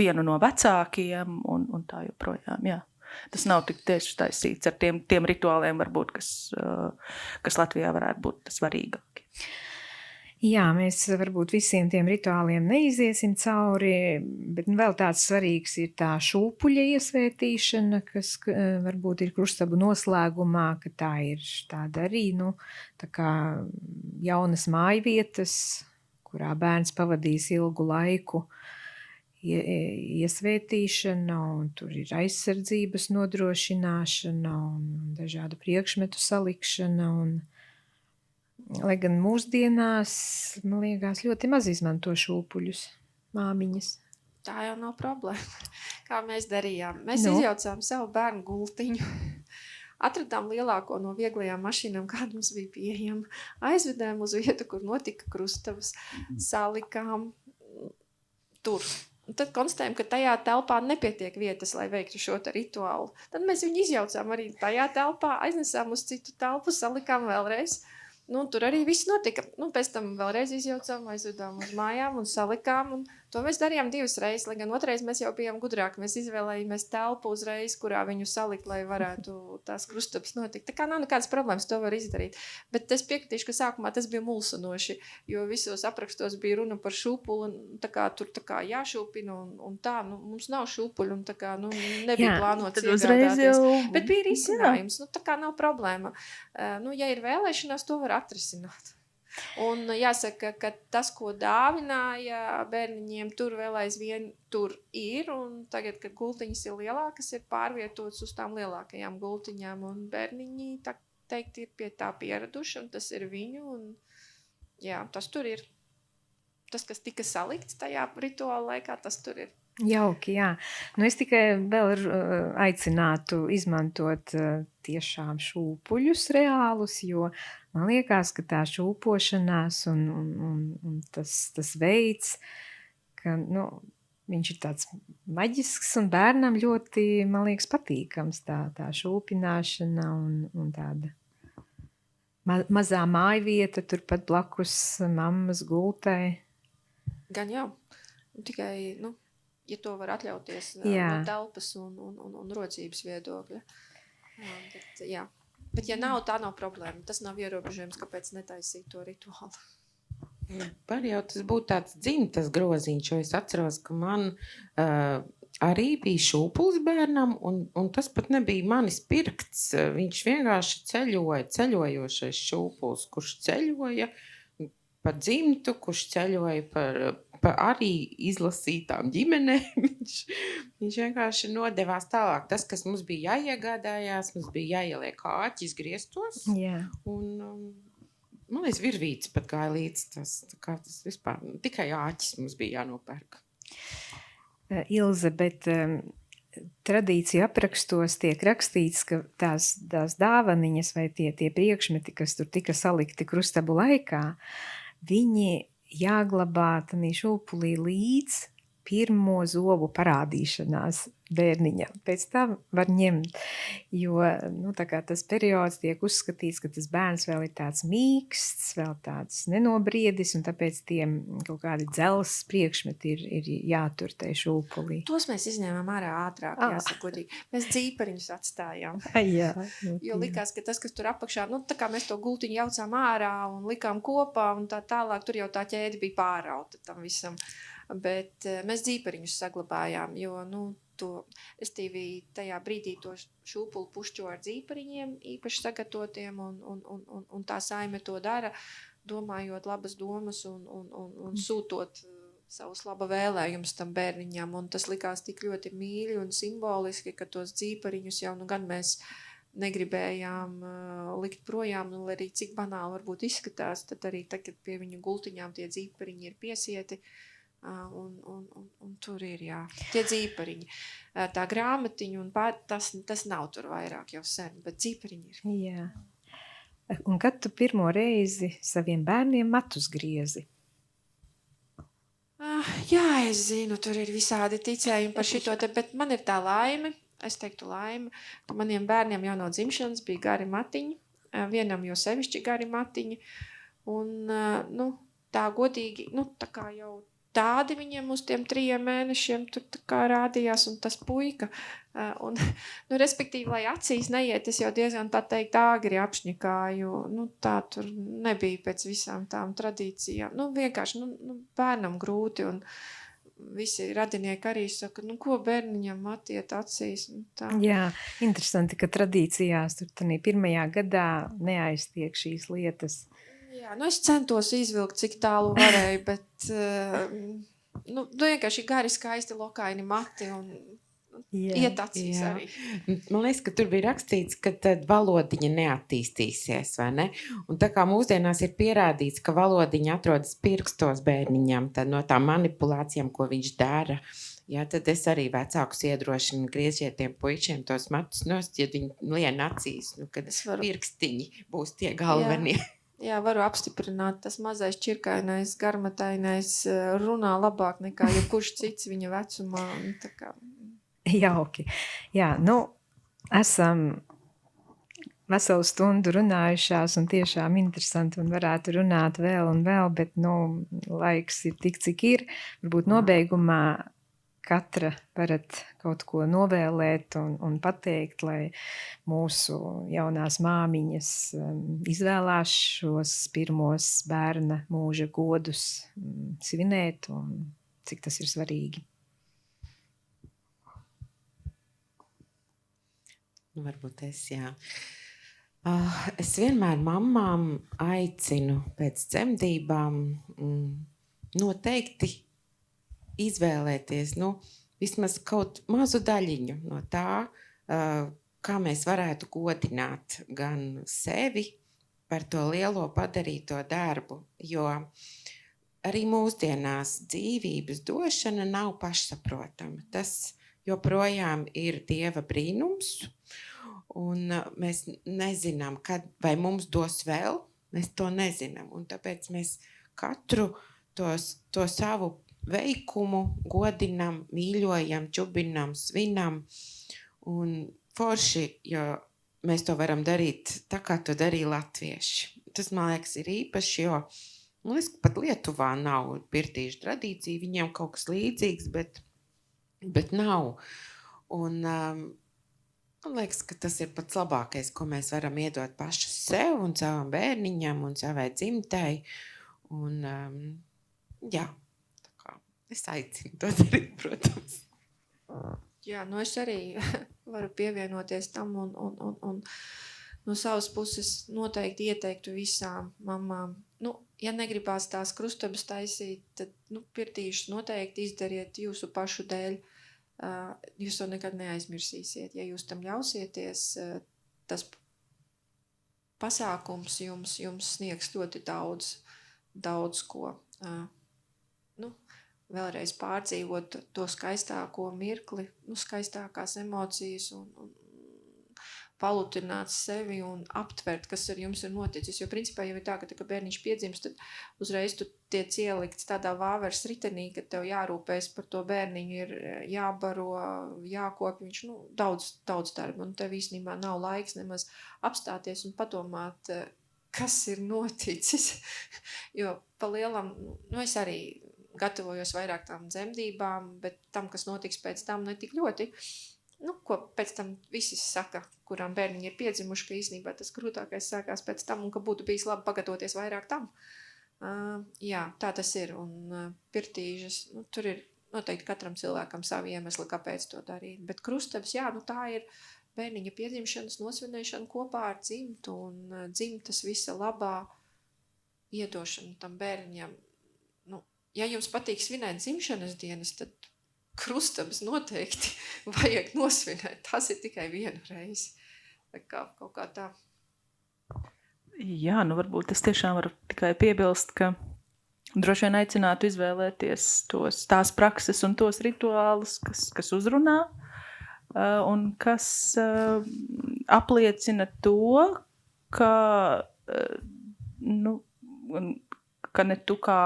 Speaker 4: vienu no vecākiem, un tā joprojām, jā. Tas nav tik tieši taisīts ar tiem rituāliem, varbūt, kas Latvijā varētu būt tas svarīgākie.
Speaker 3: Jā, mēs varbūt visiem tiem rituāliem neiziesim cauri, bet vēl tāds svarīgs ir tā šūpuļa iesvētīšana, kas varbūt ir krustabu noslēgumā, ka tā ir tāda arī, tā kā jaunas mājvietas, kurā bērns pavadīs ilgu laiku iesvētīšana, un tur ir aizsardzības nodrošināšana un dažādu priekšmetu salikšana, un lai gan mūsdienās, man liekas, ļoti maz izmanto šūpuļus, māmiņas.
Speaker 2: Tā jau nav problēma. Kā mēs darījām? Mēs izjaucām savu bērnu gultiņu, atradām lielāko no vieglajām mašīnām, kāda mums bija pieejama, aizvedām uz vietu, kur notika krustavas, salikām tur. Un tad konstatējam, ka tajā telpā nepietiek vietas, lai veiktu šo rituālu. Tad mēs viņu izjaucām arī tajā telpā, aiznesām uz citu telpu, salikām vēlreiz. Tur arī viss notika. Pēc tam vēlreiz izjaucām, aizvedām uz mājām un salikām. Un to mēs darījām 2 reizes, lai gan otrais mēs jau bijām gudrāki. Mēs izvēlējāmies telpu uzreiz, kurā viņu salikt, lai varētu tās krustabas notikt. Tā kā nav nekādas problēmas, to var izdarīt. Bet es piekritīšu, ka sākumā tas bija mulsinoši, jo visos aprakstos bija runa par šūpuli, un tur jāšūpina un tā. Mums nav šūpuļu, un tā kā nebija plānots iegādāties. Bet bija risinājums, tā kā nav problēma. Ja ir vēlēšanās, to var atrisināt. Un jāsaka, ka tas, ko dāvināja bērniņiem, tur vēl aizvien tur ir, un tagad, kad gultiņas ir lielākas, ir pārvietotas uz tām lielākajām gultiņām, un bērniņi, tā teikt, ir pie tā pieraduši, un tas ir viņu, un jā, tas tur ir. Tas, kas tika salikts tajā rituāla laikā, tas tur ir.
Speaker 3: Jauki, jā. Es tikai vēl aicinātu izmantot tiešām šūpuļus reālus, jo man liekas, ka tā šūpošanās un tas veids, ka viņš ir tāds maģisks un bērnam ļoti, man liekas, patīkams tā šūpināšana un tāda mazā mājvieta turpat blakus mammas gultai.
Speaker 2: Gan jau. Tikai, ja to var atļauties no telpas un rocības viedokļa. Bet ja nav, tā nav problēma. Tas nav ierobežojums, kāpēc netaisīt to rituālu.
Speaker 1: Par jau tas būtu tāds dzimtas groziņš, jo es atceros, ka man arī bija šūpulis bērnam, un tas pat nebija manis pirkts. Viņš vienkārši ceļojošais šūpulis, kurš ceļoja, pa dzimtu, kurš ceļoja par arī izlasītām ģimenēm. Viņš vienkārši nodevās tālāk. Tas, kas mums bija jāiegādājās, mums bija jāieliek āķis griestos.
Speaker 3: Jā.
Speaker 1: Un, man liekas, virvītis pat gāja līdz tas. Tas vispār, tikai āķis mums bija jānopērk.
Speaker 3: Ilze, bet tradīciju aprakstos tiek rakstīts, ka tās dāvaniņas vai tie priekšmeti, kas tur tika salikti krustabu laikā, viņi jāglabā tanī šūpulī līdz pirmo zobu parādīšanās bērniņam. Pēc tam var ņemt, jo tā kā tas periods tiek uzskatīts, ka tas bērns vēl ir tāds mīksts, vēl tāds nenobriedis, un tāpēc tiem kaut kādi dzels priekšmeti ir jātur tai šūpulī.
Speaker 2: Tos mēs izņēmām ārā ātrāk, jāsaka godīgi. Mēs dzīpariņus atstājām.
Speaker 3: Jā.
Speaker 2: Jo likās, ka tas, kas tur apakšā, tā kā mēs to gultiņu jaucām ārā un likām kopā un tā tālāk, tur jau tā ķēde bija pārauta tam visam. Bet mēs dzīpariņus saglabājām, jo, estīvi tajā brīdī to šūpuli pušķo ar dzīpariņiem, īpaši sagatavotiem, un tā saime to dara, domājot labas domas un sūtot savus laba vēlējumus tam bērniņam, un tas likās tik ļoti mīļi un simboliski, ka tos dzīpariņus jau gan mēs negribējām likt projām, lai arī cik banāli varbūt izskatās, tad arī tagad pie viņu gultiņām tie dzīpariņi ir piesieti, un tur ir, jā, tie dzīpariņi. Tā grāmatiņa un tas nav tur vairāk jau sen, bet dzīpariņi ir.
Speaker 3: Jā. Un kad tu pirmo reizi saviem bērniem matus griezi?
Speaker 2: Jā, es zinu, tur ir visādi ticējumi par šito te, bet man ir tā laime, es teiktu laime, ka maniem bērniem jau no dzimšanas bija gari matiņi, vienam jau sevišķi gari matiņi, un, tā godīgi, tā kā jau tādi viņiem uz tiem 3 mēnešiem tur tā kā rādījās, un tas puika. Respektīvi, lai acīs neiet, es jau diezgan tā teikt āgri apšņikāju. Tā tur nebija pēc visām tām tradīcijām. Vienkārši, bērnam grūti, un visi radinieki arī saka, ko bērniņam matiet acīs. Tā.
Speaker 3: Jā, interesanti, ka tradīcijās tur tanī pirmajā gadā neaiztiek šīs lietas.
Speaker 2: Jā, es centos izvilkt, cik tālu varēju, bet vienkārši gari skaisti lokaini mati un iet acīs arī.
Speaker 1: Man liekas, ka tur bija rakstīts, ka tad valodiņa neattīstīsies, vai ne? Un tā kā mūsdienās ir pierādīts, ka valodiņa atrodas pirkstos bērniņam, tad no tām manipulācijām, ko viņš dara, jā, tad es arī vecākus iedrošinu griežiet tiem puišiem tos matus nost, ja viņi lien acīs, kad pirkstiņi būs tie galvenie.
Speaker 2: Jā, varu apstiprināt, tas mazais čirkainais, garmatainais runā labāk nekā jebkurš cits viņa vecumā. Tā kā...
Speaker 3: Jauki. Jā, esam veselu stundu runājušās un tiešām interesanti un varētu runāt vēl un vēl, bet, laiks ir tik, cik ir. Varbūt nobeigumā katra varat kaut ko novēlēt un pateikt, lai mūsu jaunās māmiņas izvēlās šos pirmos bērna mūža godus svinēt un cik tas ir svarīgi.
Speaker 1: Varbūt jā. Es vienmēr mammām aicinu pēc dzemdībām noteikti izvēlēties, vismaz kaut mazu daļiņu no tā, kā mēs varētu godināt gan sevi par to lielo padarīto darbu, jo arī mūsdienās dzīvības došana nav pašsaprotama. Tas joprojām ir Dieva brīnums, un mēs nezinām, kad vai mums dos vēl, mēs to nezinām, un tāpēc mēs katru to savu veikumu godinam, mīļojam, čubinam, svinam, un forši, jo mēs to varam darīt tā, kā to darīja latvieši. Tas, man liekas, ir īpaši, jo man liekas, pat Lietuvā nav pirtīšu tradīcija, viņiem kaut kas līdzīgs, bet nav. Un man liekas, ka tas ir pats labākais, ko mēs varam iedot paši sev un savam bērniņam un savai dzimtai. Un, jā. Es aicinu to darīt, protams.
Speaker 2: Jā, es arī varu pievienoties tam un no savas puses noteikti ieteiktu visām mamām. ja negribās tās krustabas taisīt, tad pirtīšus noteikti izdariet jūsu pašu dēļ. Jūs to nekad neaizmirsīsiet. Ja jūs tam ļausieties, tas pasākums jums sniegs ļoti daudz ko. Vēlreiz pārdzīvot to skaistāko mirkli, skaistākās emocijas un palutināt sevi un aptvert, kas ar jums ir noticis. Jo principā jau ir tā, ka bērniņš piedzimst, tad uzreiz tu tiec ielikts tādā vāveres ritenī, ka tev jārūpēs par to bērniņu, ir jābaro, jākopj, viņš daudz darba, un tev īstenībā nav laiks nemaz apstāties un padomāt, kas ir noticis. Jo pa lielam, es arī gatavojos vairāk tām dzemdībām, bet tam, kas notiks pēc tam, netik ļoti. Ko pēc tam visi saka, kurām bērniņi ir piedzimuši, ka īstenībā tas grūtākais sākās pēc tam un ka būtu bijis labi pagatavoties vairāk tam. Jā, tā tas ir. Un pirtīžas, tur ir noteikti katram cilvēkam savi iemesli, kāpēc to darīt. Bet krustabas, jā, tā ir bērniņa piedzimšanas nosvinēšana kopā ar dzimtu un dzimtas visa labā iedošana tam bērniņam. Ja jums patīk svinēt dzimšanas dienas, tad krustabas noteikti vajag nosvinēt. Tas ir tikai vienu reizi. Kaut kā tā.
Speaker 4: Jā, varbūt es tiešām varu tikai piebilst, ka droši vien aicinātu izvēlēties tās prakses un tos rituālus, kas uzrunā un kas apliecina to, ka ne tu kā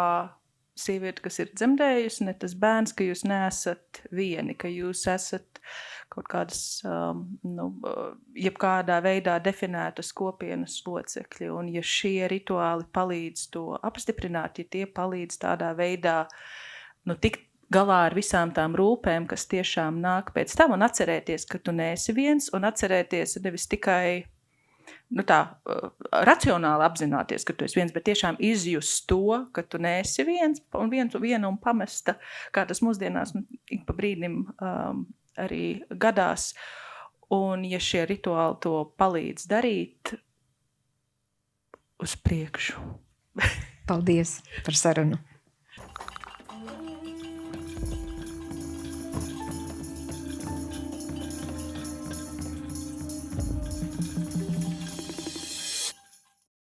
Speaker 4: sieviete, kas ir dzemdējusi, ne tas bērns, ka jūs neesat vieni, ka jūs esat kaut kādas, jebkādā veidā definētas kopienas locekļi. Un ja šie rituāli palīdz to apstiprināt, ja tie palīdz tādā veidā, tikt galā ar visām tām rūpēm, kas tiešām nāk pēc tam, un atcerēties, ka tu neesi viens, un atcerēties nevis tikai racionāli apzināties, ka tu esi viens, bet tiešām izjust to, ka tu neesi viens un viena un pamesta, kā tas mūsdienās ik pa brīdim arī gadās. Un ja šie rituāli to palīdz darīt, uz priekšu.
Speaker 3: Paldies par sarunu.